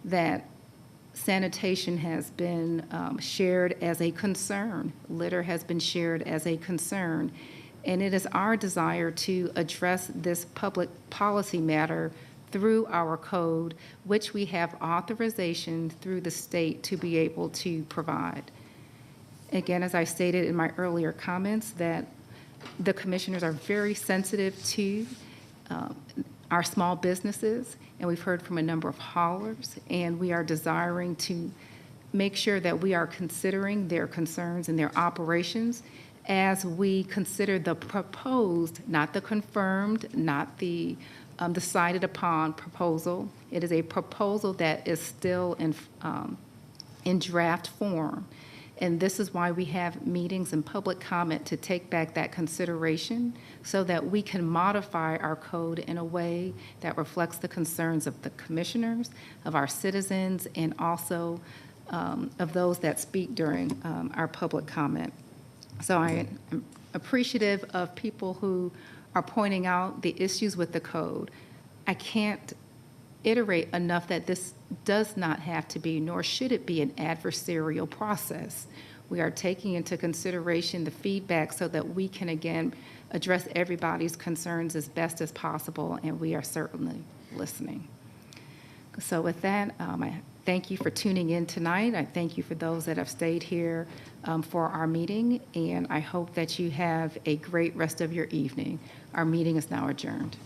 that sanitation has been shared as a concern. Litter has been shared as a concern. And it is our desire to address this public policy matter through our code, which we have authorization through the state to be able to provide. Again, as I stated in my earlier comments, that the commissioners are very sensitive to our small businesses, and we've heard from a number of haulers, and we are desiring to make sure that we are considering their concerns and their operations as we consider the proposed, not the confirmed, not the decided upon proposal. It is a proposal that is still in draft form. And this is why we have meetings and public comment to take back that consideration so that we can modify our code in a way that reflects the concerns of the commissioners, of our citizens, and also of those that speak during our public comment. So I am appreciative of people who are pointing out the issues with the code. I can't iterate enough that this does not have to be, nor should it be, an adversarial process. We are taking into consideration the feedback so that we can, again, address everybody's concerns as best as possible, and we are certainly listening. So with that, I thank you for tuning in tonight. I thank you for those that have stayed here for our meeting, and I hope that you have a great rest of your evening. Our meeting is now adjourned.